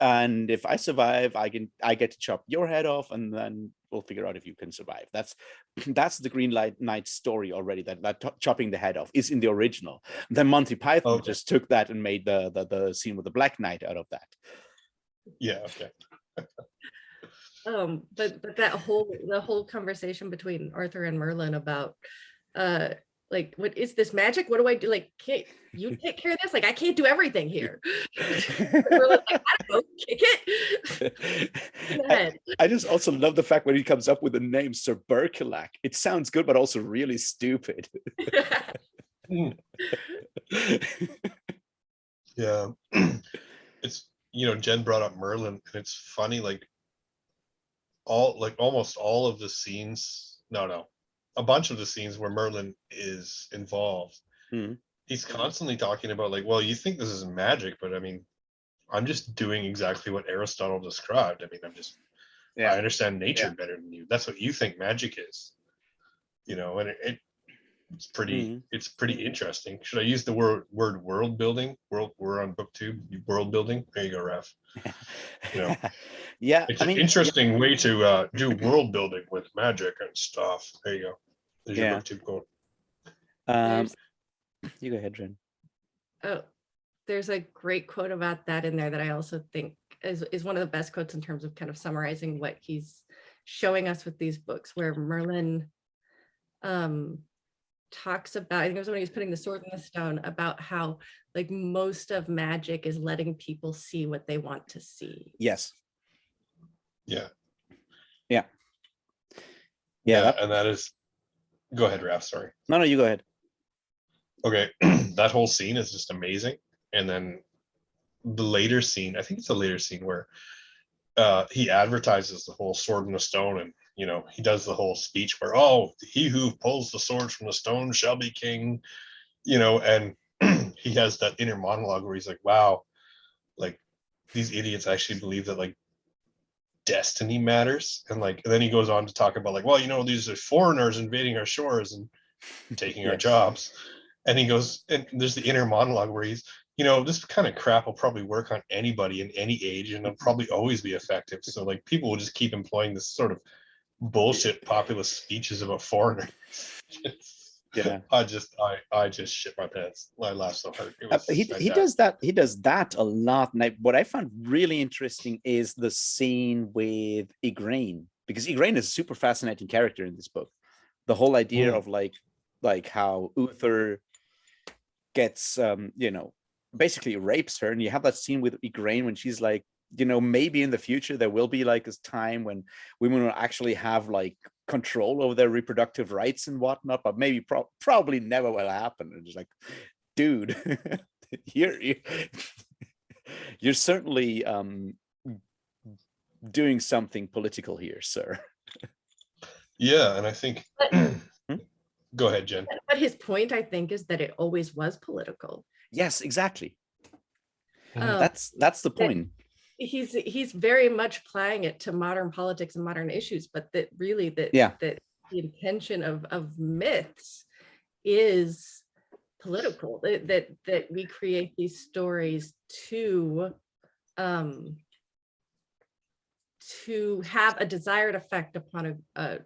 and if I survive, I get to chop your head off, and then we'll figure out if you can survive. That's the Green Knight story already. That chopping the head off is in the original. Then Monty Python just took that and made the scene with the Black Knight out of that. Yeah. Okay. But the whole conversation between Arthur and Merlin about like, what is this magic? What do I do? Like, can't you take care of this? Like, I can't do everything here. Merlin's like, I don't know, kick it. I just also love the fact when he comes up with the name Sir Berkelac. It sounds good, but also really stupid. Yeah. It's, Jen brought up Merlin, and it's funny, like almost all of the scenes, a bunch of the scenes where Merlin is involved, he's constantly talking about like, well, you think this is magic, but I mean, I'm just doing exactly what Aristotle described. I mean, I understand nature better than you. That's what you think magic is, and it's pretty interesting. Should I use the word world building? We're on book 2, world building. There you go, Raf. Yeah, it's an interesting way to do world building with magic and stuff. There you go. There's your book 2 quote. You go ahead, Jen. Oh, there's a great quote about that in there that I also think is one of the best quotes in terms of kind of summarizing what he's showing us with these books, where Merlin talks about, I think it was when he was putting the sword in the stone, about how like most of magic is letting people see what they want to see. Yes. Yeah. Yeah. Yeah. And that is, go ahead, Raph, sorry. No, you go ahead. Okay. That whole scene is just amazing. And then the later scene, I think it's a later scene where he advertises the whole sword in the stone, and he does the whole speech where, oh, he who pulls the sword from the stone shall be king, and he has that inner monologue where he's like, wow, like these idiots actually believe that like destiny matters. And then he goes on to talk about like, well, these are foreigners invading our shores and taking our jobs. And he goes, and there's the inner monologue where he's, this kind of crap will probably work on anybody in any age, and it'll probably always be effective. So like people will just keep employing this sort of bullshit populist speeches about foreigners. Yeah. I just shit my pants. I laughed so hard. He does that a lot. And what I found really interesting is the scene with Igraine, because Igraine is a super fascinating character in this book. The whole idea of like how Uther gets basically rapes her, and you have that scene with Igraine when she's like, maybe in the future there will be like this time when women will actually have like control over their reproductive rights and whatnot, but maybe probably never will happen. And it's like, dude, you're certainly doing something political here, sir. Yeah, and I think go ahead, Jen. But his point, I think, is that it always was political. Yes, exactly. That's the point. He's very much playing it to modern politics and modern issues, but that really that the intention of myths is political. That we create these stories to have a desired effect upon a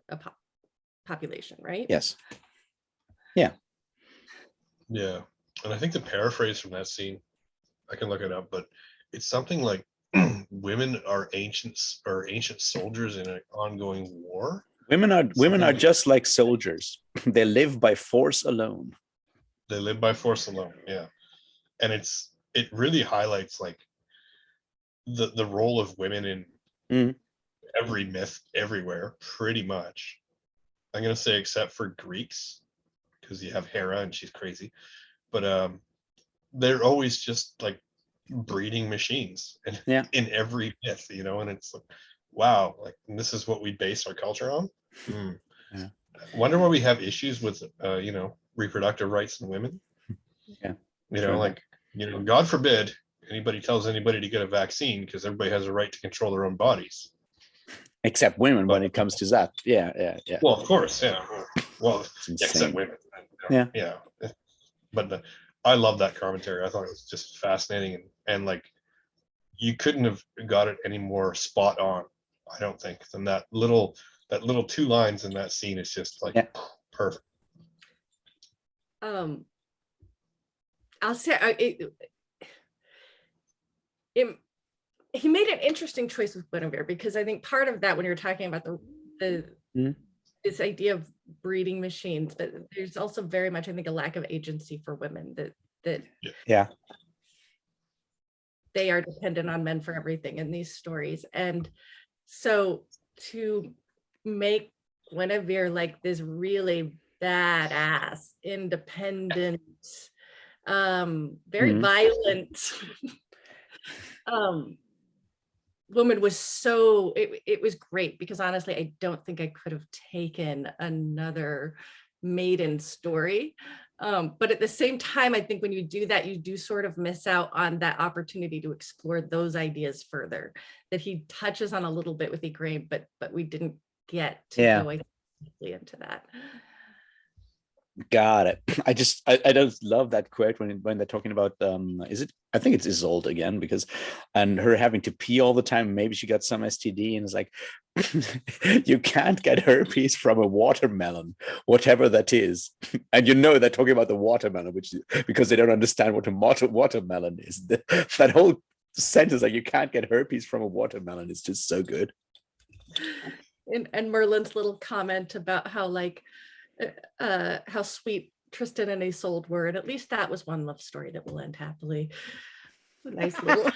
population, right? Yes. Yeah, and I think the paraphrase from that scene, I can look it up, but it's something like women are ancient soldiers in an ongoing war. Women are just like soldiers. They live by force alone. They live by force alone. Yeah, and it really highlights like the role of women in every myth everywhere, pretty much. I'm gonna say except for Greeks, because you have Hera and she's crazy, but they're always just like breeding machines in every myth, and it's like, wow, like this is what we base our culture on. Yeah. Wonder why we have issues with reproductive rights in women. God forbid anybody tells anybody to get a vaccine, because everybody has a right to control their own bodies, except women when it comes to that. Yeah. Well, of course, yeah. Well, except women. Yeah. But I love that commentary. I thought it was just fascinating, and like you couldn't have got it any more spot on, I don't think, than that little 2 lines in that scene is just like perfect. I'll say he made an interesting choice with Guinevere, because I think part of that, when you're talking about this idea of breeding machines, but there's also very much, I think, a lack of agency for women, that they are dependent on men for everything in these stories. And so to make Guinevere like this really badass, independent, very violent woman was so, it was great, because honestly, I don't think I could have taken another maiden story. But at the same time, I think when you do that, you do sort of miss out on that opportunity to explore those ideas further, that he touches on a little bit with Igraine, but we didn't get to go deeply into that. Got it. I just love that quote when they're talking about I think it's Isolde again, and her having to pee all the time. Maybe she got some STD, and it's like, you can't get herpes from a watermelon, whatever that is. And they're talking about the watermelon, because they don't understand what a watermelon is. That whole sentence, like, you can't get herpes from a watermelon, is just so good. And Merlin's little comment about how, like, how sweet Tristan and Isolde were, and at least that was one love story that will end happily. A nice little.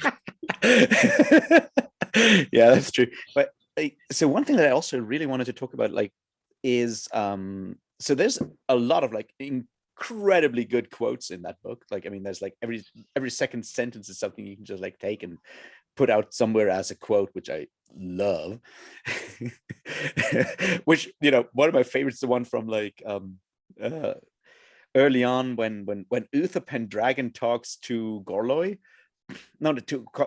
Yeah, that's true. But so one thing that I also really wanted to talk about, like, is so there's a lot of like incredibly good quotes in that book. Like, I mean, there's like every second sentence is something you can just like take and put out somewhere as a quote, which I love. Which, you know, one of my favorites, the one from like early on when Uther Pendragon talks to Gorloy,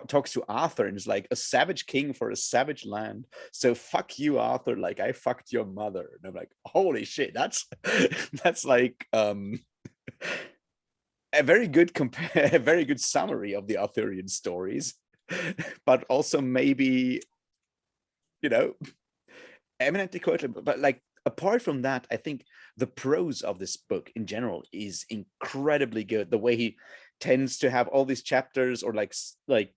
talks to Arthur, and is like, a savage king for a savage land. So fuck you, Arthur. Like, I fucked your mother. And I'm like, holy shit, that's like a very good a very good summary of the Arthurian stories, but also maybe, you know, eminently quotable. But like, apart from that, I think the prose of this book in general is incredibly good. The way he tends to have all these chapters or like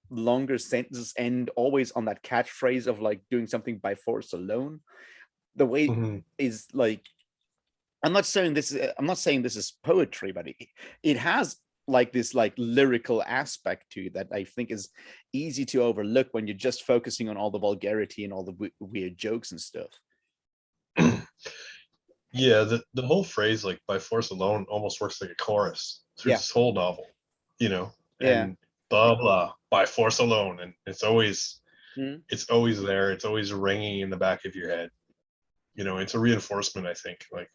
longer sentences end always on that catchphrase of like doing something by force alone. The way is like, I'm not saying this is poetry, but it has like this like lyrical aspect to it that I think is easy to overlook when you're just focusing on all the vulgarity and all the weird jokes and stuff. Yeah, the whole phrase like by force alone almost works like a chorus through this whole novel, you know, and blah blah by force alone, and it's always there, it's always ringing in the back of your head. You know, it's a reinforcement, I think. Like,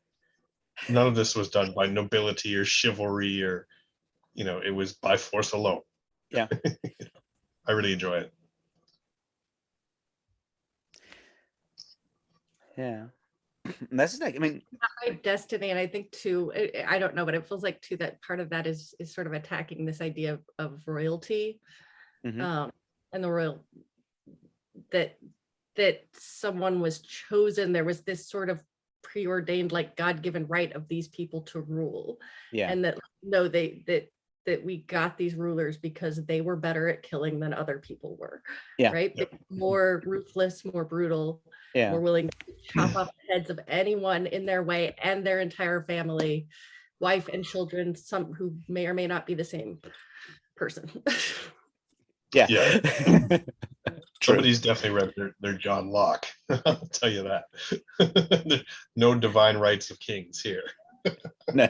none of this was done by nobility or chivalry, or, you know, it was by force alone. Yeah. I really enjoy it. Yeah. And that's like, I mean, destiny, and I think too, I don't know, but it feels like too that part of that is sort of attacking this idea of royalty, and the royal that someone was chosen. There was this sort of preordained, like God-given right of these people to rule, and that no, that we got these rulers because they were better at killing than other people were, right? More ruthless, more brutal, more willing to chop off the heads of anyone in their way and their entire family, wife and children, some who may or may not be the same person. Yeah. Somebody's definitely read their John Locke. I'll tell you that. No divine rights of kings here. No,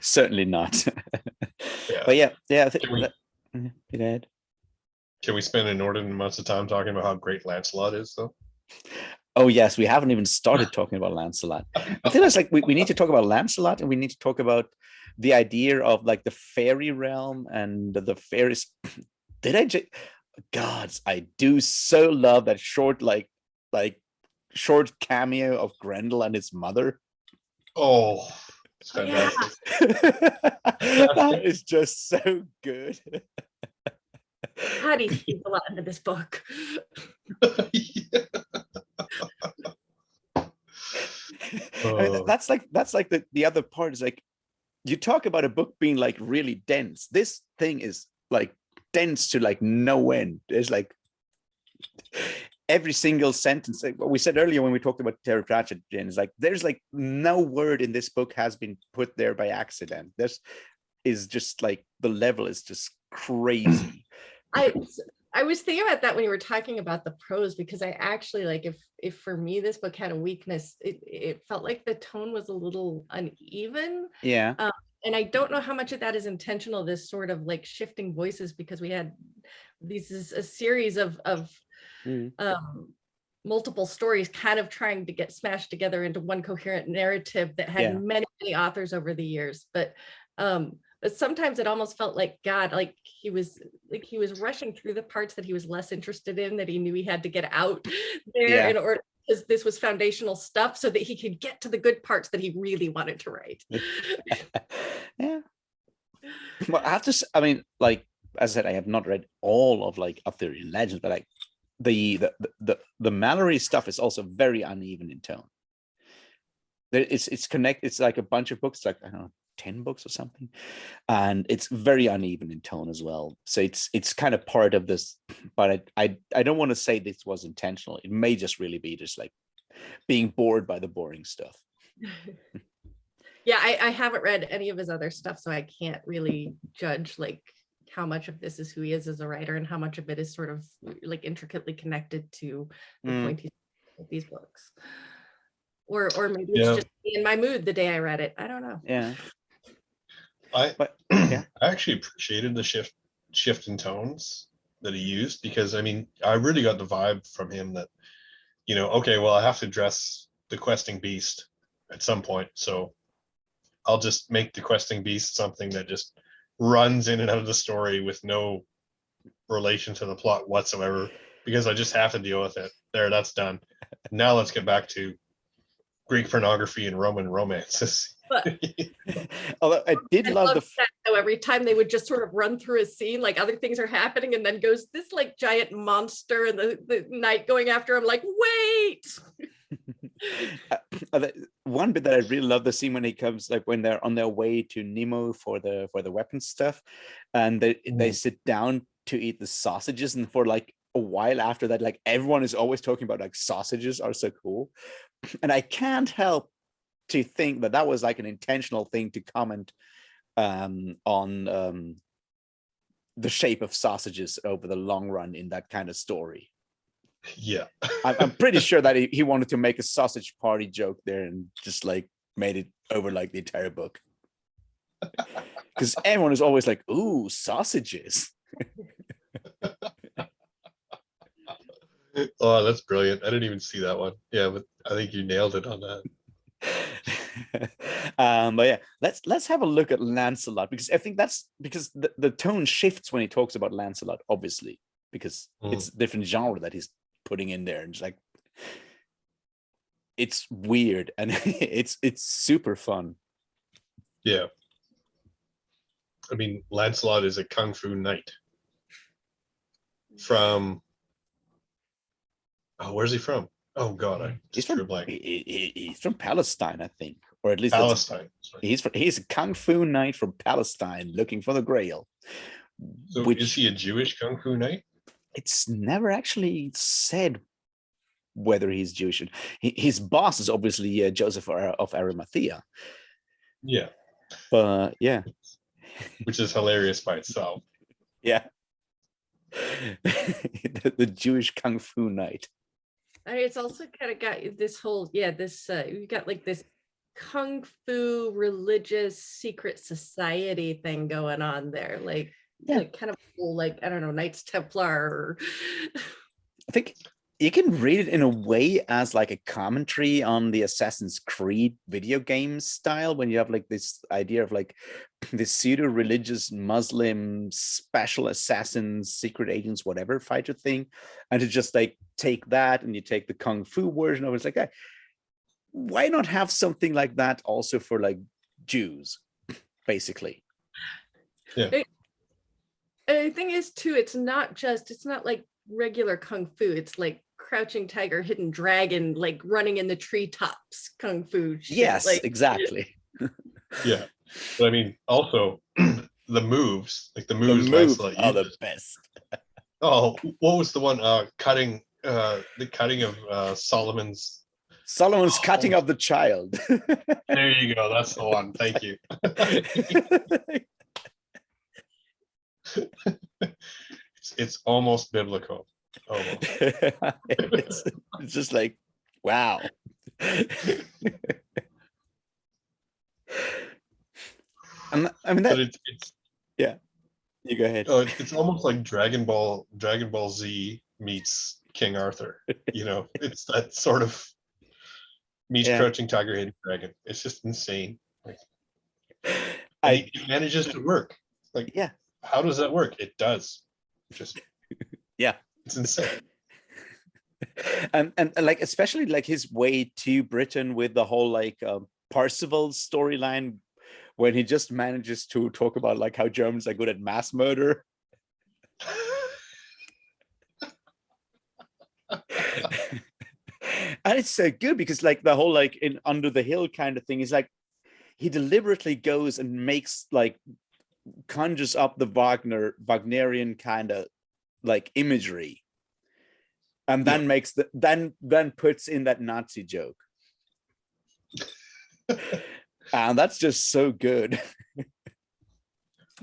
certainly not. But I think can we spend inordinate amounts of time talking about how great Lancelot is, though? Oh yes, we haven't even started talking about Lancelot. I think it's like we need to talk about Lancelot, and we need to talk about the idea of like the fairy realm and the fairies. Gods, I do so love that short short cameo of Grendel and his mother. Oh, it's fantastic. That is just so good. God, he sees a lot into this book. I mean, that's like the other part is like, you talk about a book being like really dense. This thing is like dense to like no end. There's like every single sentence, like what we said earlier when we talked about Terry Pratchett, is like there's like no word in this book has been put there by accident. This is just like, the level is just crazy. I was thinking about that when you were talking about the prose, because I actually, like, if for me this book had a weakness, it felt like the tone was a little uneven. Yeah. And I don't know how much of that is intentional, this sort of like shifting voices, because we had a series of multiple stories kind of trying to get smashed together into one coherent narrative that had many authors over the years. But sometimes it almost felt like God, like he was rushing through the parts that he was less interested in, that he knew he had to get out there in order, because this was foundational stuff, so that he could get to the good parts that he really wanted to write. Yeah. Well, I have to. I mean, like, as I said, I have not read all of like Arthurian legends, but like the Mallory stuff is also very uneven in tone. It's connected. It's like a bunch of books, like, I don't know, 10 books or something, and it's very uneven in tone as well. So it's kind of part of this, but I don't want to say this was intentional. It may just really be just like being bored by the boring stuff. Yeah, I haven't read any of his other stuff, so I can't really judge like how much of this is who he is as a writer and how much of it is sort of like intricately connected to the Mm. point he's with these books. Or maybe it's Yeah. just me in my mood the day I read it. I don't know. Yeah. I But yeah. I actually appreciated the shift in tones that he used, because I mean, I really got the vibe from him that, you know, okay, well, I have to address the questing beast at some point, so I'll just make the questing beast something that just runs in and out of the story with no relation to the plot whatsoever, because I just have to deal with it. There, that's done. Now let's get back to Greek pornography and Roman romances. But Although I did I love love the that though, every time they would just sort of run through a scene, like other things are happening, and then goes this like giant monster and the knight going after him, like, wait. one bit that I really love the scene when he comes, like when they're on their way to Nemo for the weapon stuff, and they sit down to eat the sausages, and for like a while after that, like everyone is always talking about like sausages are so cool, and I can't help to think that that was like an intentional thing to comment on the shape of sausages over the long run in that kind of story. Yeah. I'm pretty sure that he wanted to make a sausage party joke there and just like made it over like the entire book. Because everyone is always like, ooh, sausages. Oh, that's brilliant. I didn't even see that one. Yeah, but I think you nailed it on that. But yeah, let's have a look at Lancelot, because I think that's because the tone shifts when he talks about Lancelot, obviously, because it's a different genre that he's putting in there, and it's like it's weird and it's super fun. Yeah. I mean, Lancelot is a kung fu knight from, oh, where's he from? Oh God, I He's just drew a from blank. he's from Palestine, I think, or at least Palestine. he's a kung fu knight from Palestine looking for the Grail. So which is he a Jewish kung fu knight? it's never actually said whether he's Jewish. His boss is obviously Joseph of Arimathea. Yeah. But yeah. Which is hilarious by itself. Yeah. the Jewish kung fu knight. And it's also kind of got this whole, this you got like this kung fu religious secret society thing going on there, like kind of cool, like, I don't know, Knights Templar or I think you can read it in a way as like a commentary on the Assassin's Creed video game style, when you have like this idea of like this pseudo-religious Muslim special assassins, secret agents, whatever fighter thing, and to just like take that and you take the kung fu version of it. It's like, why not have something like that also for like Jews, basically? Yeah. And the thing is too, it's not like regular kung fu. It's like Crouching Tiger, Hidden Dragon, like running in the treetops kung fu shit. Yes, like, exactly. Yeah. But I mean, also the moves, like the moves Lancelot are the uses. best. Oh, what was the one? The cutting of Solomon's Cutting of the Child. There you go. That's the one. Thank you. It's almost biblical. Almost. it's just like, wow. I mean that. But it's yeah. You go ahead. Oh, it's almost like Dragon Ball Z meets King Arthur. You know, it's that sort of meets Crouching Tiger, Hidden Dragon. It's just insane. Like, it manages to work. Like, yeah. How does that work? It does. Just yeah. It's insane. And like especially like his way to Britain with the whole like Parzival storyline, when he just manages to talk about like how Germans are good at mass murder. And it's so good because like the whole like in Under the Hill kind of thing is like he deliberately goes and makes like conjures up the Wagnerian kind of like imagery, and then makes the then puts in that Nazi joke. And that's just so good.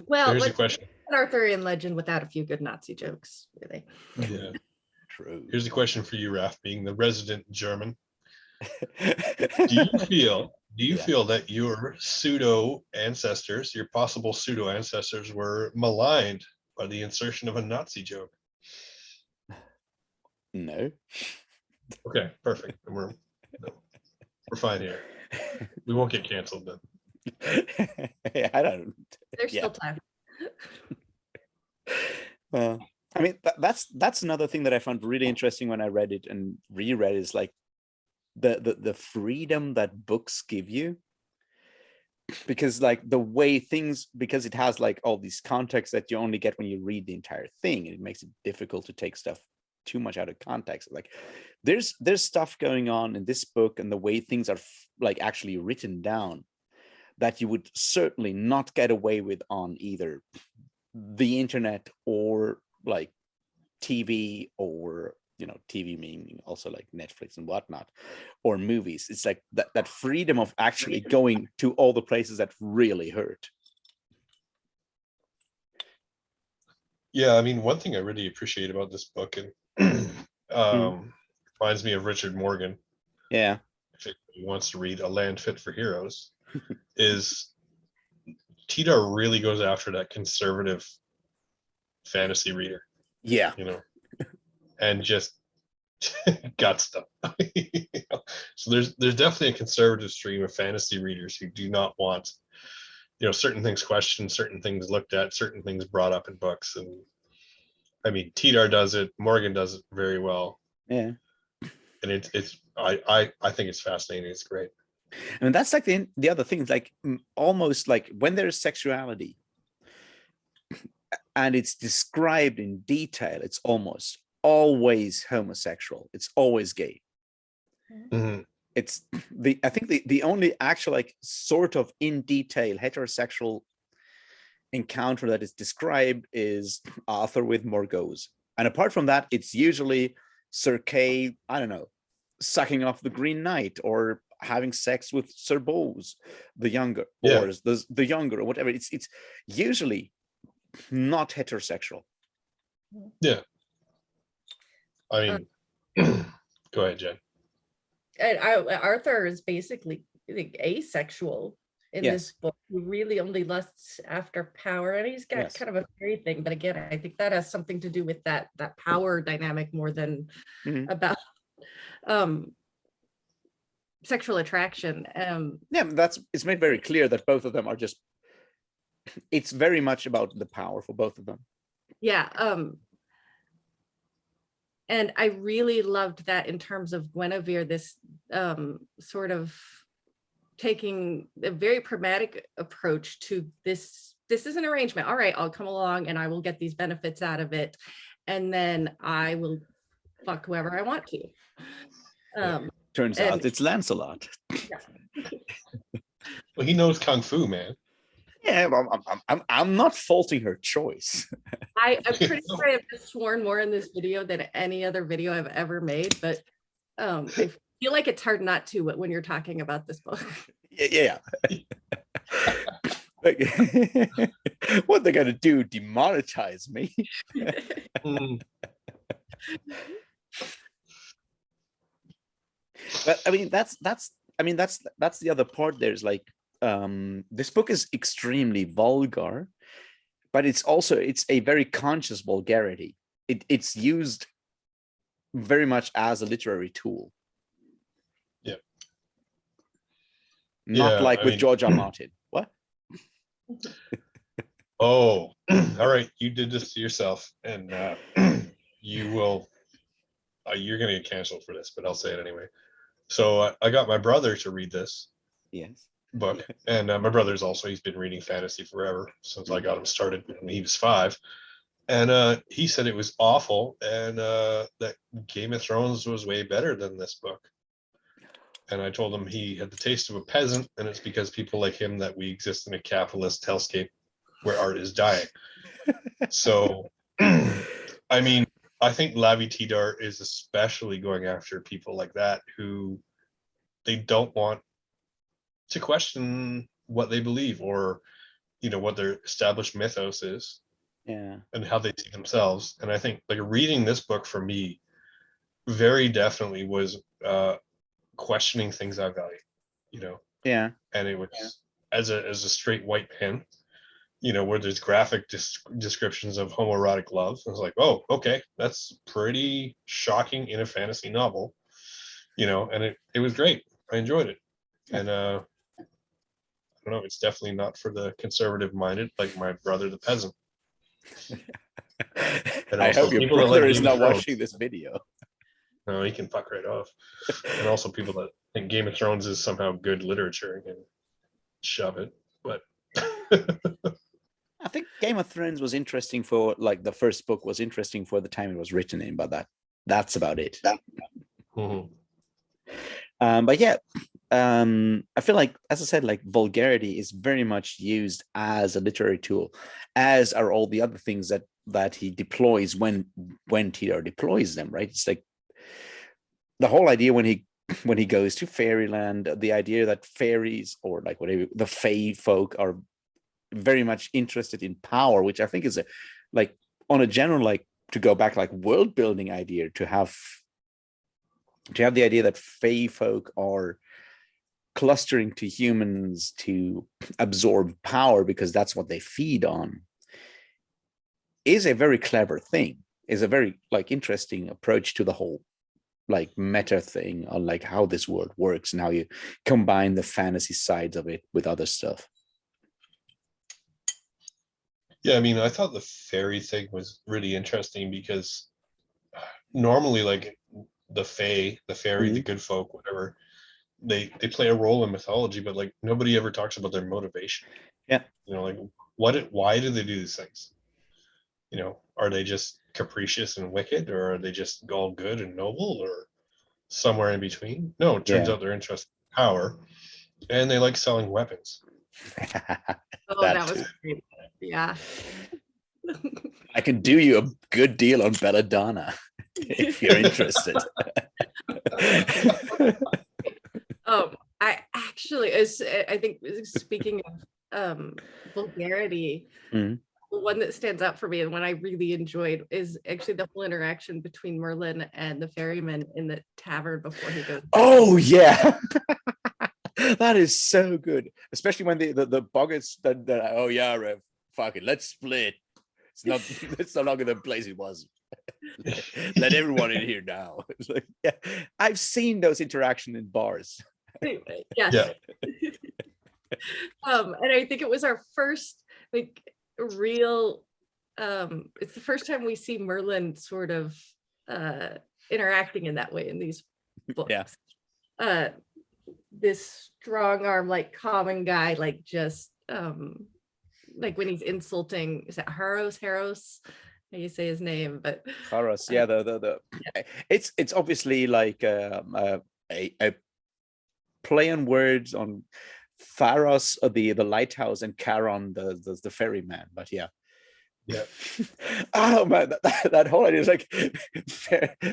Well, So here's a what's question. an Arthurian legend without a few good Nazi jokes, really? Yeah. True. Here's a question for you, Raf, being the resident German. Do you feel Yeah. that your pseudo ancestors, your possible pseudo ancestors, were maligned by the insertion of a Nazi joke? No. Okay, perfect. And we're fine here. We won't get canceled then. Yeah, I don't. There's Yeah. still time. Well, I mean, that's another thing that I found really interesting when I read it and reread is like the freedom that books give you, because like the way things, because it has like all these contexts that you only get when you read the entire thing, and it makes it difficult to take stuff too much out of context. Like there's stuff going on in this book and the way things are like actually written down that you would certainly not get away with on either the internet or like TV, or TV meaning also like Netflix and whatnot, or movies. It's like that freedom of actually going to all the places that really hurt. Yeah, I mean, one thing I really appreciate about this book, and reminds me of Richard Morgan, Yeah. if he wants to read A Land Fit for Heroes, is Tidhar really goes after that conservative fantasy reader, Yeah. and just guts them. So there's definitely a conservative stream of fantasy readers who do not want certain things questioned, certain things looked at, certain things brought up in books. And I mean, Tidhar does it, Morgan does it very well. Yeah. And I think it's fascinating. It's great. I mean, that's like the other thing, like almost like when there's sexuality and it's described in detail, it's almost always homosexual. It's always gay. Mhm. It's I think the only actual like sort of in detail heterosexual encounter that is described is Arthur with Morgause. And apart from that, it's usually Sir Kay, I don't know, sucking off the Green Knight or having sex with Sir Bose, the younger, Yeah. or the younger, or whatever. It's usually not heterosexual. Yeah. I mean, go ahead, Jen. And Arthur is basically like, asexual in this book. He really only lusts after power, and he's got kind of a fairy thing. But again, I think that has something to do with that power dynamic more than about sexual attraction. Yeah, it's made very clear that both of them are just. It's very much about the power for both of them. Yeah. And I really loved that in terms of Guinevere, this sort of taking a very pragmatic approach to this. This is an arrangement. All right, I'll come along and I will get these benefits out of it. And then I will fuck whoever I want to. Turns out it's Lancelot. Yeah. Well, he knows Kung Fu, man. Yeah, I'm not faulting her choice. I'm pretty sure I have just sworn more in this video than any other video I've ever made, but I feel like it's hard not to when you're talking about this book. Yeah. What they're gonna do? Demonetize me? But I mean, that's the other part. There's like, this book is extremely vulgar, but it's a very conscious vulgarity. It's used very much as a literary tool. Yeah. Not like with George R. Martin. What? Oh, all right. You did this to yourself, and you will. You're going to get canceled for this, but I'll say it anyway. So I got my brother to read this book, and my brother's he's been reading fantasy forever since I got him started when he was 5, and he said it was awful, and that Game of Thrones was way better than this book. And I told him he had the taste of a peasant, and it's because people like him that we exist in a capitalist hellscape where art is dying. So, I mean, I think Lavie Tidhar is especially going after people like that who they don't want to question what they believe, or what their established mythos is, Yeah. and how they see themselves. And I think like reading this book for me very definitely was questioning things I value, Yeah. and it was as a straight white man, where there's graphic descriptions of homoerotic love. I was like, oh, okay, that's pretty shocking in a fantasy novel, and it was great. I enjoyed it. And I don't know, it's definitely not for the conservative minded, like my brother the peasant. And I also hope your people that brother like is Game of not Thrones. watching this video. No, he can fuck right off. And also people that think Game of Thrones is somehow good literature and can shove it. But I think Game of Thrones was interesting for, like, the first book was interesting for the time it was written in, but that's about it. Mhm. But yeah, I feel like, as I said, like, vulgarity is very much used as a literary tool, as are all the other things that he deploys when Tidhar deploys them, right? It's like the whole idea when he goes to fairyland, the idea that fairies, or like whatever, the fae folk, are very much interested in power, which I think is like on a general, like, to go back, like, world building idea, to have the idea that fae folk are clustering to humans to absorb power because that's what they feed on, is a very clever thing, is a very, like, interesting approach to the whole, like, meta thing on, like, how this world works and how you combine the fantasy sides of it with other stuff. Yeah, I mean, I thought the fairy thing was really interesting because normally, like, the fae, the fairy, the good folk, whatever, they play a role in mythology, but like nobody ever talks about their motivation. Yeah. Like why do they do these things? Are they just capricious and wicked, or are they just all good and noble, or somewhere in between? No, it turns out they're interested in power, and they like selling weapons. Oh, that was great. Yeah. I can do you a good deal on belladonna if you're interested. I actually, I think, speaking of vulgarity, the one that stands out for me and one I really enjoyed is actually the whole interaction between Merlin and the ferryman in the tavern before he goes. Oh yeah. That is so good, especially when the boggarts that oh yeah, Rev, fuck it, let's split. It's no longer the place it was. Let everyone in here now. It's like, yeah, I've seen those interactions in bars. Yes. Yeah. And I think it was our first, like, real, it's the first time we see Merlin sort of interacting in that way in these books. Yeah. This strong arm, like, common guy, like, just like when he's insulting, is that Haros? How you say his name? But Haros, yeah, it's obviously like a play on words on Pharos, the lighthouse, and Charon, the ferryman. But yeah. Oh man, that whole idea is like,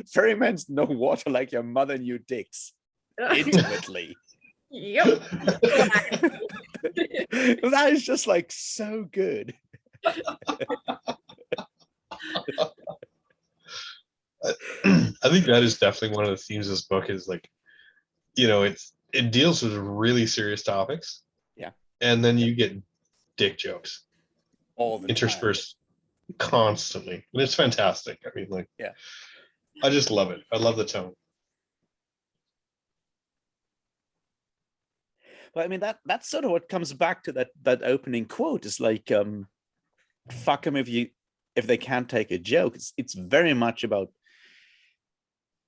ferrymen's know water like your mother knew dicks intimately. Yep. That is just like so good. I think that is definitely one of the themes of this book, is like, it deals with really serious topics. Yeah. And then you get dick jokes all the interspersed constantly. And it's fantastic. I mean, like, yeah, I just love it. I love the tone. But I mean, that's sort of what comes back to that opening quote, is like, fuck them if they can't take a joke. It's very much about,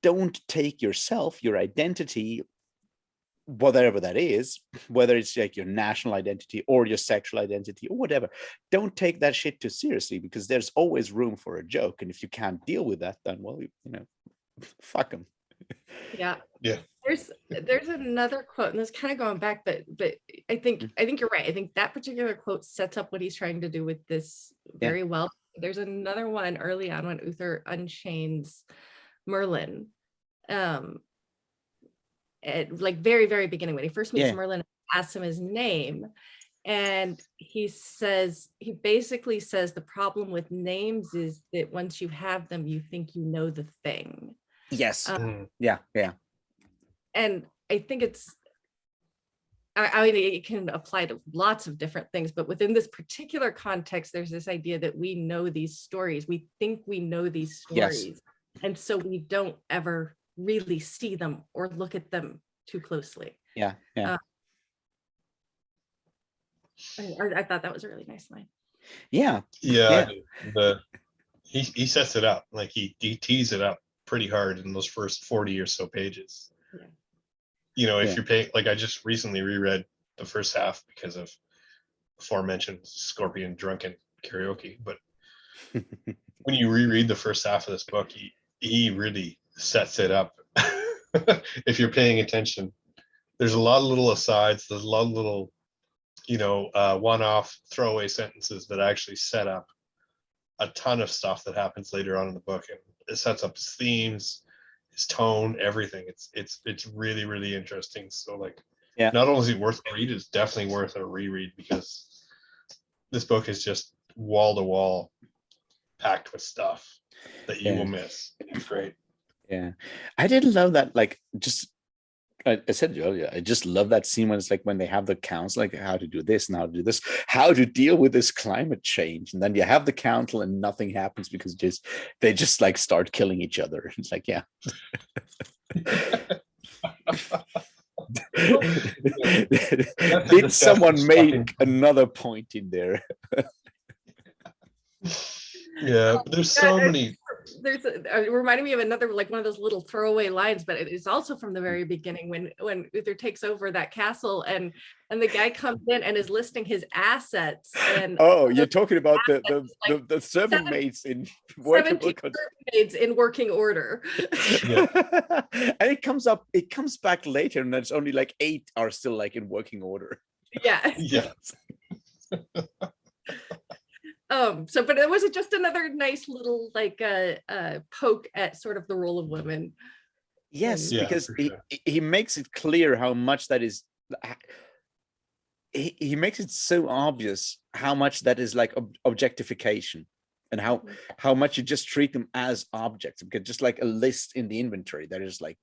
don't take yourself, your identity, whatever that is, whether it's like your national identity or your sexual identity or whatever, don't take that shit too seriously, because there's always room for a joke. And if you can't deal with that, then, well, fuck them. Yeah. Yeah. There's another quote, and this kind of going back, but I think you're right. I think that particular quote sets up what he's trying to do with this very well. There's another one early on when Uther unchains Merlin. At, like, very, very beginning, when he first meets Merlin asks him his name. And he basically says the problem with names is that once you have them, you think you know the thing. Yes. Mm. Yeah. And I think I mean, it can apply to lots of different things, but within this particular context, there's this idea that we know these stories. We think we know these Yes. stories. And so we don't ever really see them or look at them too closely. Yeah. I thought that was a really nice line. Yeah. Yeah. He sets it up, like he tees it up pretty hard in those first 40 or so pages. Yeah. You know, if Yeah. you're paying, like I just recently reread the first half because of aforementioned Scorpion drunken karaoke, but when you reread the first half of this book, he really sets it up. If you're paying attention, there's a lot of little asides, there's a lot of little, you know, one-off throwaway sentences that actually set up a ton of stuff that happens later on in the book, and it sets up his themes, his tone, everything. It's really, really interesting. So like, Yeah. not only is it worth a read, it's definitely worth a reread, because this book is just wall to wall packed with stuff that you will miss. It's great. Yeah. I didn't love that, like, just I said earlier, I just love that scene when it's like when they have the council, like how to do this and how to do this, how to deal with this climate change, and then you have the council and nothing happens because they just like start killing each other. It's like, yeah. Did someone make another point in there? Yeah, but there's so many. It reminded me of another, like one of those little throwaway lines, but it's also from the very beginning when Uther takes over that castle and the guy comes in and is listing his assets. And oh, you're talking about the serving 17 maids in 17 maids in working order. Yeah. And it comes back later, and it's only like 8 are still like in working order. Yeah. Yeah. So, but it was just another nice little like poke at sort of the role of women. Yes, Yeah, because for sure. he makes it clear how much that is. He makes it so obvious how much that is like objectification, and how much you just treat them as objects, because just like a list in the inventory that is like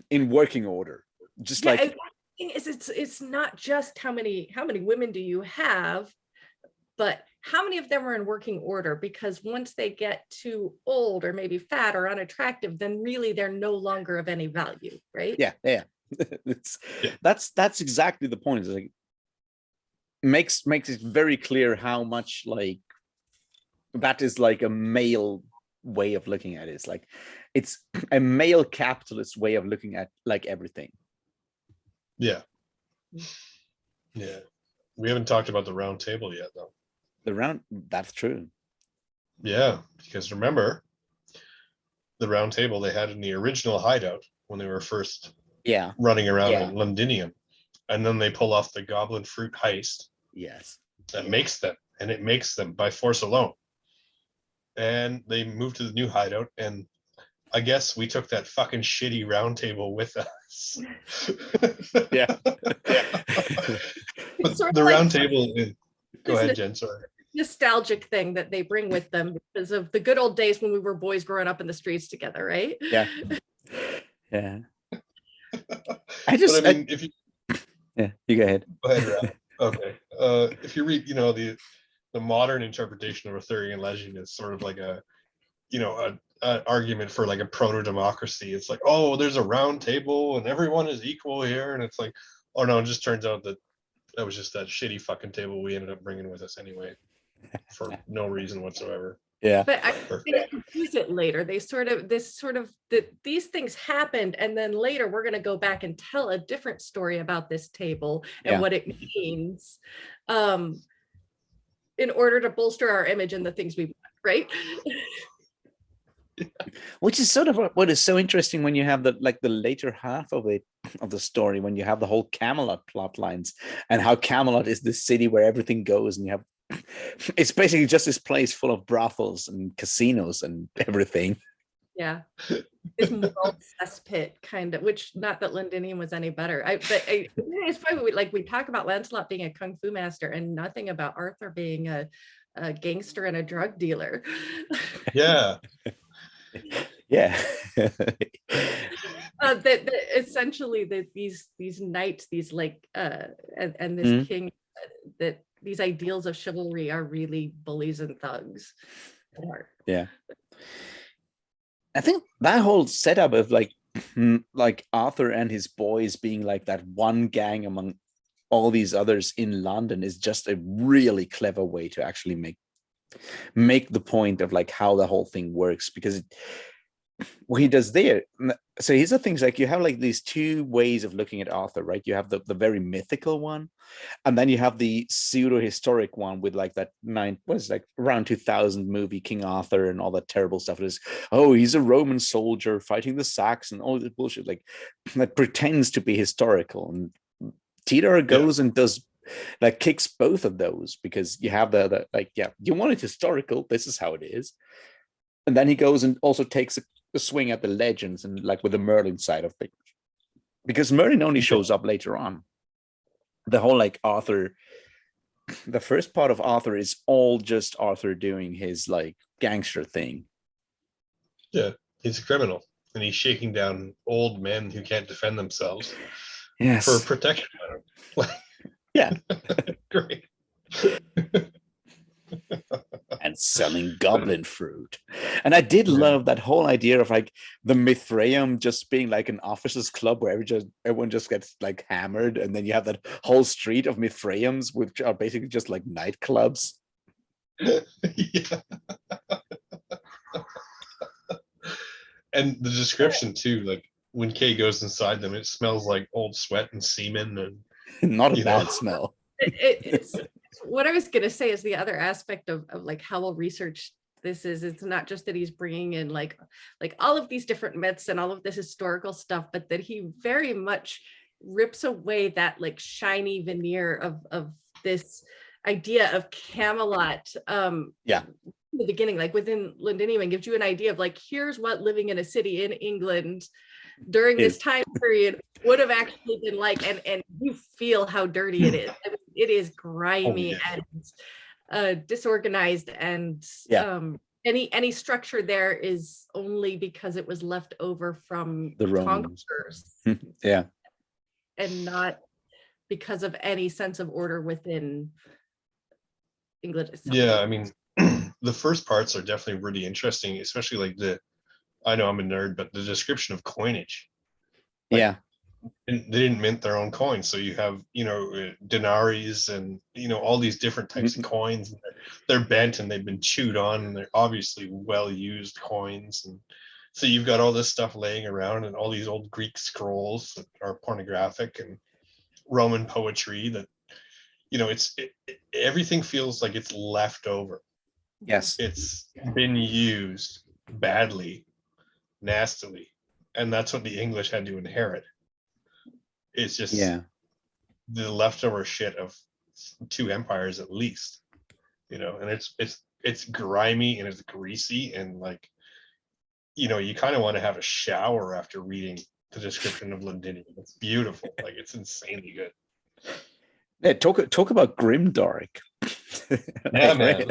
in working order, just like. The thing is, it's not just how many women do you have, but how many of them are in working order? Because once they get too old or maybe fat or unattractive, then really they're no longer of any value, right? Yeah. That's exactly the point. It's like makes it very clear how much like that is like a male way of looking at it. It's like it's a male capitalist way of looking at like everything. Yeah. We haven't talked about the round table yet, though. That's true. Yeah, because remember the round table they had in the original hideout when they were first running around in Londinium, and then they pull off the goblin fruit heist. Yes. That makes them, and it makes them by force alone. And they move to the new hideout, and I guess we took that fucking shitty round table with us. Yeah. But the round table is, go ahead, Jen, sorry. Nostalgic thing that they bring with them because of the good old days when we were boys growing up in the streets together, right? Yeah. If you you go ahead. Go ahead, Rob. Okay. If you read, the modern interpretation of Arthurian legend is sort of like an argument for like a proto-democracy. It's like, oh, there's a round table and everyone is equal here, and it's like, oh no, it just turns out that was just that shitty fucking table we ended up bringing with us anyway, for no reason whatsoever. Yeah. But I think they use it later. These things happened, and then later we're going to go back and tell a different story about this table and what it means, in order to bolster our image and the things we want, right? Which is sort of what is so interesting when you have the later half of the story, when you have the whole Camelot plot lines and how Camelot is the city where everything goes, and you have it's basically just this place full of brothels and casinos and everything. Yeah. This moral cesspit kind of, which not that Londinium was any better. It's funny, we talk about Lancelot being a kung fu master and nothing about Arthur being a gangster and a drug dealer. Yeah. Yeah. Essentially these knights, these and this Mhm. king, that these ideals of chivalry are really bullies and thugs at heart. Yeah. I think that whole setup of like Arthur and his boys being like that one gang among all these others in London is just a really clever way to actually make the point of like how the whole thing works, because what he does there. So here's the things, like you have like these two ways of looking at Arthur, right? You have the very mythical one, and then you have the pseudo-historic one with like that like around 2000 movie King Arthur and all that terrible stuff. It is, oh, he's a Roman soldier fighting the Saxons and all this bullshit like that pretends to be historical. And Tidhar goes and does like kicks both of those, because you have the like, yeah, you want it historical, this is how it is. And then he goes and also takes a swing at the legends and like with the Merlin side of things, because Merlin only shows up later on. The whole like Arthur, the first part of Arthur is all just Arthur doing his like gangster thing. Yeah, he's a criminal and he's shaking down old men who can't defend themselves. Yes. For protection. Yeah. Great. And selling goblin fruit. And I did love that whole idea of like the Mithraeum just being like an officers club where everyone just gets like hammered, and then you have that whole street of Mithraeums, which are basically just like nightclubs. Yeah. And the description too, like when Kay goes inside them, it smells like old sweat and semen, and not a bad smell. It's what I was going to say is the other aspect of like how well researched this is. It's not just that he's bringing in like all of these different myths and all of this historical stuff, but that he very much rips away that like shiny veneer of this idea of Camelot. Yeah. In the beginning, like within Londinium, and gives you an idea of like, here's what living in a city in England during this time period would have actually been like, and you feel how dirty it is. I mean, it is grimy and disorganized, and any structure there is only because it was left over from the Romans. Conquerors. Yeah. And not because of any sense of order within England itself. Yeah, I mean, the first parts are definitely really interesting, especially like I know I'm a nerd, but the description of coinage. Like, and they didn't mint their own coins, so you have denaries and all these different types of coins. They're bent and they've been chewed on, and they're obviously well used coins, and so you've got all this stuff laying around, and all these old Greek scrolls that are pornographic, and Roman poetry that everything feels like it's left over. Yes, it's been used badly, nastily, and that's what the English had to inherit. It's just the leftover shit of two empires at least, and it's grimy and it's greasy, and like you kind of want to have a shower after reading the description of Londinium. It's beautiful. Like, it's insanely good. Yeah, talk about grimdark. Yeah, man.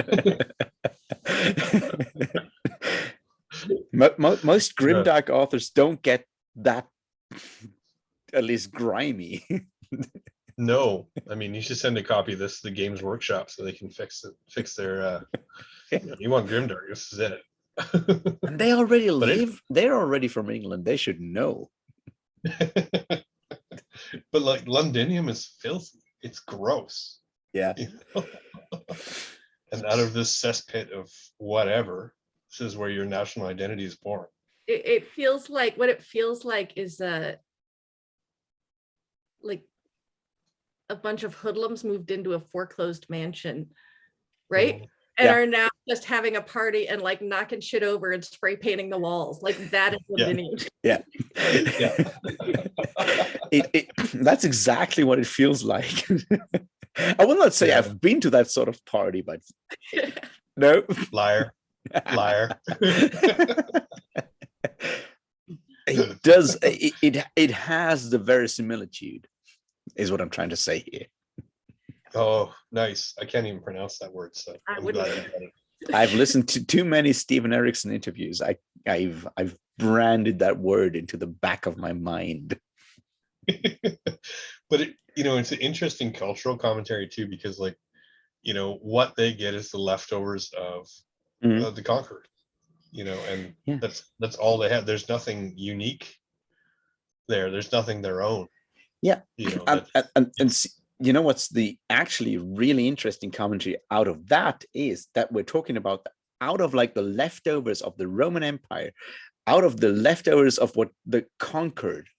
Most grimdark authors don't get that, at least grimy. No, I mean, you should send a copy of this to the Games Workshop so they can fix their you want grimdark, this is it. And they already live, they're already from England, they should know. But like, Londinium is filthy, it's gross. Yeah. And out of this cesspit of whatever, this is where your national identity is born. It feels like, what it feels like is like a bunch of hoodlums moved into a foreclosed mansion, right? And are now just having a party and like knocking shit over and spray painting the walls. Like, that is Londinium. Yeah. That's exactly what it feels like. I will not say I've been to that sort of party, but no. Liar. It does. It has the verisimilitude, is what I'm trying to say here. Oh, nice. I can't even pronounce that word, so I I'm wouldn't glad you either. got it. I've listened to too many Steven Erikson interviews. I've branded that word into the back of my mind. But it's an interesting cultural commentary too, because like, what they get is the leftovers of Mhm. the conquered, and Yeah. that's all they have. There's nothing unique there. There's nothing their own. Yeah. That And you know what's the actually really interesting commentary out of that is that we're talking about out of like the leftovers of the Roman Empire, out of the leftovers of what the conquered,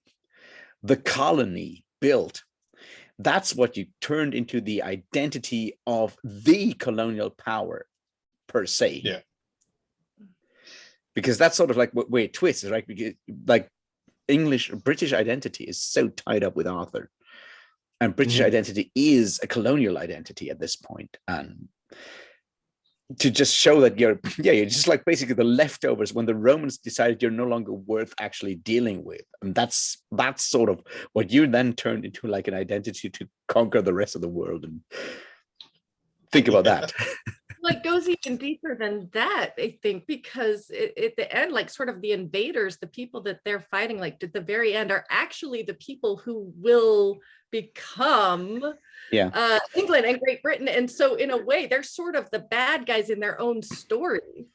the colony built. That's what you turned into the identity of the colonial power per se. Yeah. Because that's sort of like where it twists, right? Because like British identity is so tied up with Arthur. And British identity is a colonial identity at this point. And to just show that you're just like basically the leftovers when the Romans decided you're no longer worth actually dealing with. And that's sort of what you then turned into, like an identity to conquer the rest of the world. And think about that. Like goes even deeper than that, I think, because at the end, like sort of the invaders, the people that they're fighting, like at the very end, are actually the people who will become England and Great Britain. And so in a way, they're sort of the bad guys in their own story.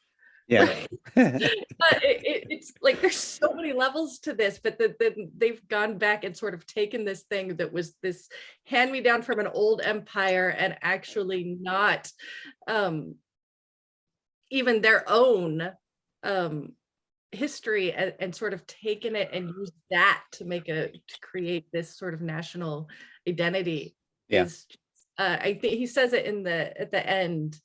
Yeah. It's like there's so many levels to this, but they've gone back and sort of taken this thing that was this hand me down from an old empire and actually not even their own history and sort of taken it and used that to create this sort of national identity. Yeah. I think he says it at the end.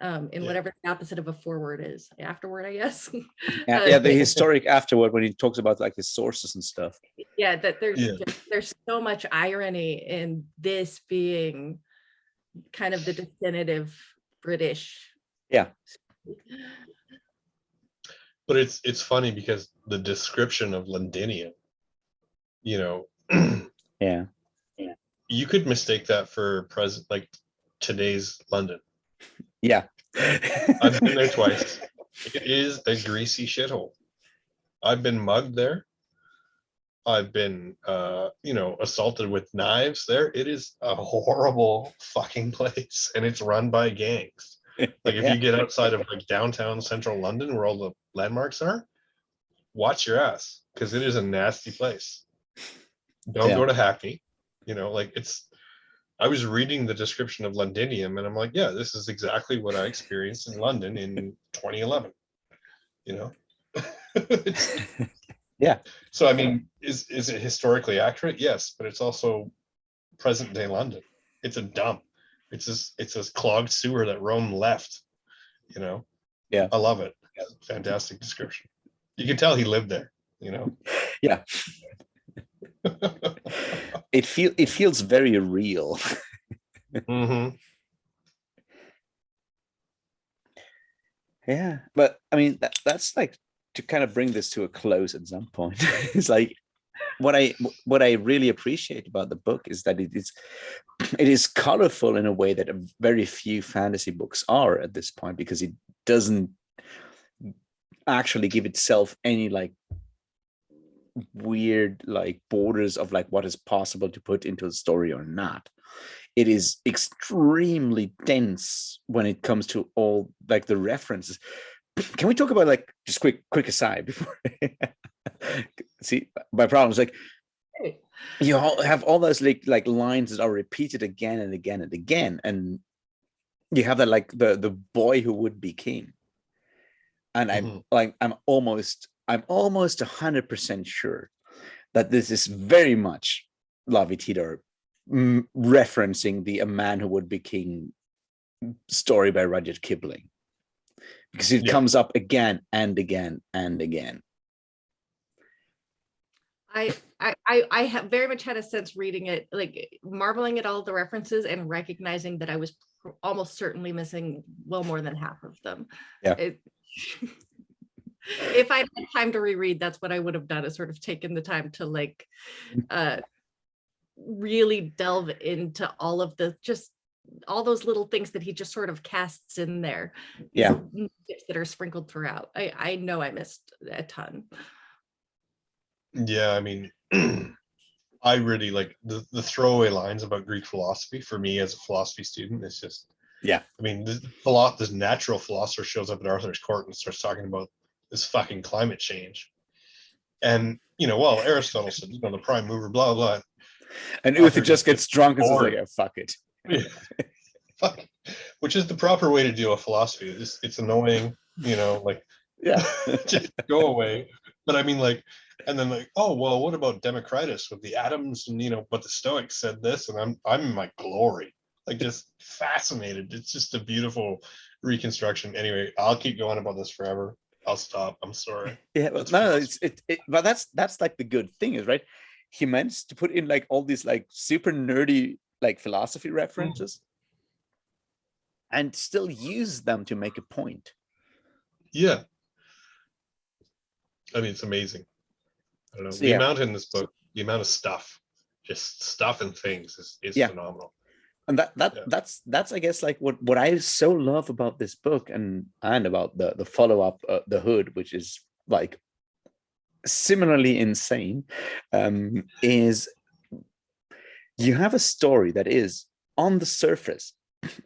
In whatever the opposite of a forward is, afterward, I guess. The historic afterward, when he talks about like his sources and stuff. Yeah, that there's so much irony in this being kind of the definitive British. Yeah. But it's funny because the description of Londinium, yeah, you could mistake that for like today's London. Yeah. I've been there twice. It is a greasy shithole. I've been mugged there. I've been, assaulted with knives there. It is a horrible fucking place, and it's run by gangs. Like if you get outside of like downtown central London where all the landmarks are, watch your ass, because it is a nasty place. Don't go to Hackney. I was reading the description of Londinium and I'm like, yeah, this is exactly what I experienced in London in 2011. Yeah. So I mean, is it historically accurate? Yes, but it's also present day London. It's a dump. It's this clogged sewer that Rome left. Yeah. I love it. Fantastic description. You can tell he lived there. Yeah. It feels very real. Mm-hmm. Yeah, but I mean that's like to kind of bring this to a close at some point. It's like what I really appreciate about the book is that it is colorful in a way that very few fantasy books are at this point, because it doesn't actually give itself any like weird like borders of like what is possible to put into a story or not. It is extremely dense when it comes to all like the references. Can we talk about like just quick aside before see my problem is like you have all those like lines that are repeated again and again and again, and you have that like the boy who would be king, and I'm almost 100% sure that this is very much Lavie Tidhar referencing the A Man Who Would Be King story by Rudyard Kipling, because it comes up again and again and again. I have very much had a sense reading it, like marveling at all the references and recognizing that I was almost certainly missing well more than half of them. Yeah. If I had time to reread, that's what I would have done, is sort of taken the time to like really delve into all of the just all those little things that he just sort of casts in there. Yeah. Tips that are sprinkled throughout. I know I missed a ton. Yeah, I mean, I really like the throwaway lines about Greek philosophy. For me as a philosophy student, it's just, Yeah. I mean, this natural philosopher shows up at Arthur's court and starts talking about this fucking climate change. And, well, Aristotle said, the prime mover, blah, blah. And Uther just gets drunk and says like, bored. yeah, fuck it. Fuck. Which is the proper way to deal with philosophy. It's annoying, like, Yeah. just go away. But I mean, like, and then like, oh well, what about Democritus with the atoms? And but the Stoics said this, and I'm in my glory, like just fascinated. It's just a beautiful reconstruction. Anyway, I'll keep going about this forever. I'll stop. I'm sorry. Yeah, well, no, but that's like the good thing is, right? He managed to put in like all these like super nerdy like philosophy references and still use them to make a point. Yeah. I mean, it's amazing. I don't know. So, the yeah. amount in this book, the amount of stuff, just stuff and things is Yeah. phenomenal. And that's I guess like what I so love about this book and about the follow-up, The Hood, which is like similarly insane, is you have a story that is on the surface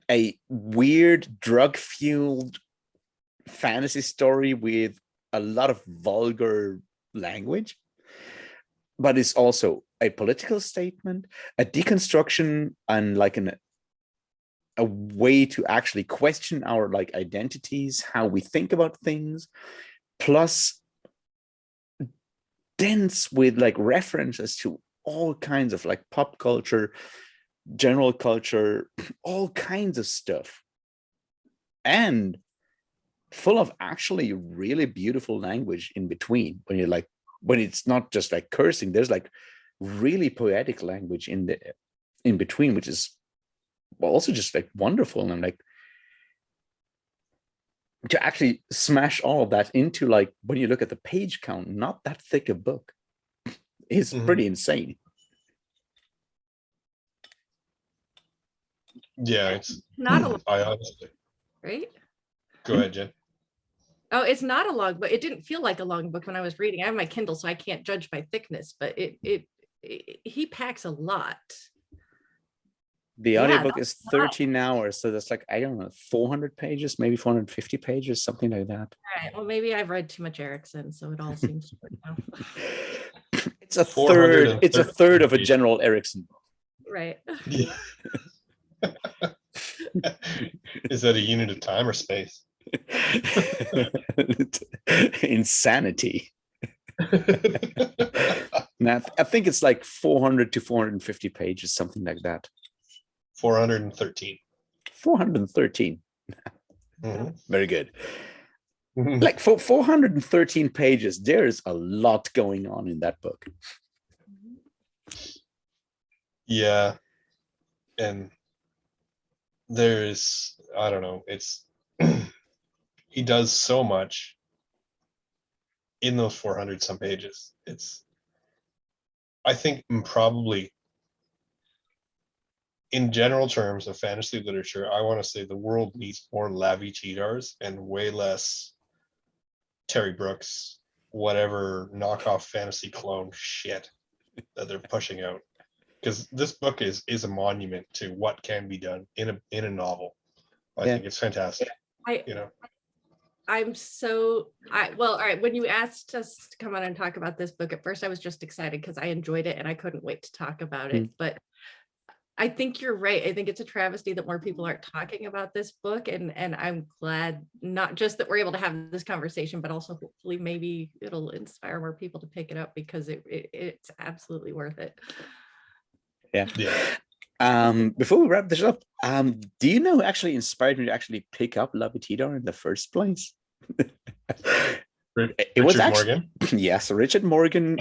a weird drug-fueled fantasy story with a lot of vulgar language, but it's also a political statement, a deconstruction, and like a way to actually question our like identities, how we think about things, plus dense with like references to all kinds of like pop culture, general culture, all kinds of stuff, and full of actually really beautiful language in between. When it's not just like cursing, there's like really poetic language in between, which is also just like wonderful. And I'm like, to actually smash all of that into like, when you look at the page count, not that thick a book, is pretty insane. Yeah, it's not a long, I honestly. right? Go ahead, Jen. Oh, it's not a long book. It didn't feel like a long book when I was reading. I have my Kindle, so I can't judge by thickness, but he packs a lot. The audiobook is 13 hours, so that's like, I don't know, 400 pages, maybe 450 pages, something like that. All right. Well, maybe I've read too much Erickson, so it all seems It's a third. It's a third of a General Erickson book. right. Yeah. Is that a unit of time or space? Insanity. Now, I think it's like 400 to 450 pages, something like that. 413. 413. Very good. Like for 413 pages, there's a lot going on in that book. Yeah. And there's, I don't know, it's he does so much in those 400 some pages. It's, I think, probably in general terms of fantasy literature, I want to say the world needs more Lavie Tidhars and way less Terry Brooks, whatever knockoff fantasy clone shit that they're pushing out. Because this book is a monument to what can be done in a novel. I think it's fantastic. I'm so well, all right. When you asked us to come on and talk about this book, at first I was just excited because I enjoyed it and I couldn't wait to talk about it. But I think you're right. I think it's a travesty that more people aren't talking about this book. And I'm glad not just that we're able to have this conversation, but also hopefully maybe it'll inspire more people to pick it up because it's absolutely worth it. Yeah. Before we wrap this up, do you know who actually inspired me to actually pick up Lavie Tidhar in the first place? It was actually Morgan. Yes, Richard Morgan.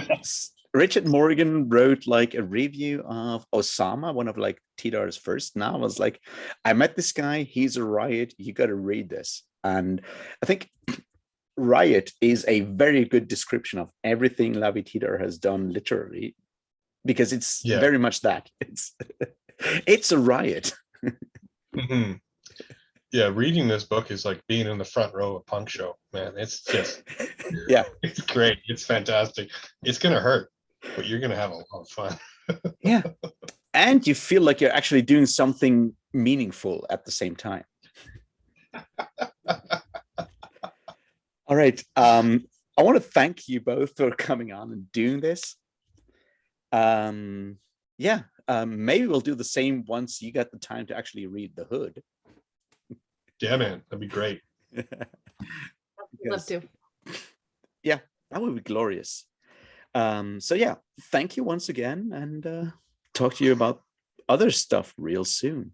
Richard Morgan wrote like a review of Osama, one of like Tidhar's first novels. Like, I met this guy, he's a riot, you got to read this. And I think riot is a very good description of everything Lavie Tidhar has done literally, because it's Yeah. very much that. It's a riot. Mhm. Yeah, reading this book is like being in the front row of a punk show, man. It's just, Yeah. it's great. It's fantastic. It's gonna hurt, but you're gonna have a lot of fun. Yeah. And you feel like you're actually doing something meaningful at the same time. All right. I want to thank you both for coming on and doing this. Yeah, maybe we'll do the same once you get the time to actually read The Hood. Yeah, man, that'd be great. Love to. Yeah, that would be glorious. So yeah, thank you once again, and talk to you about other stuff real soon.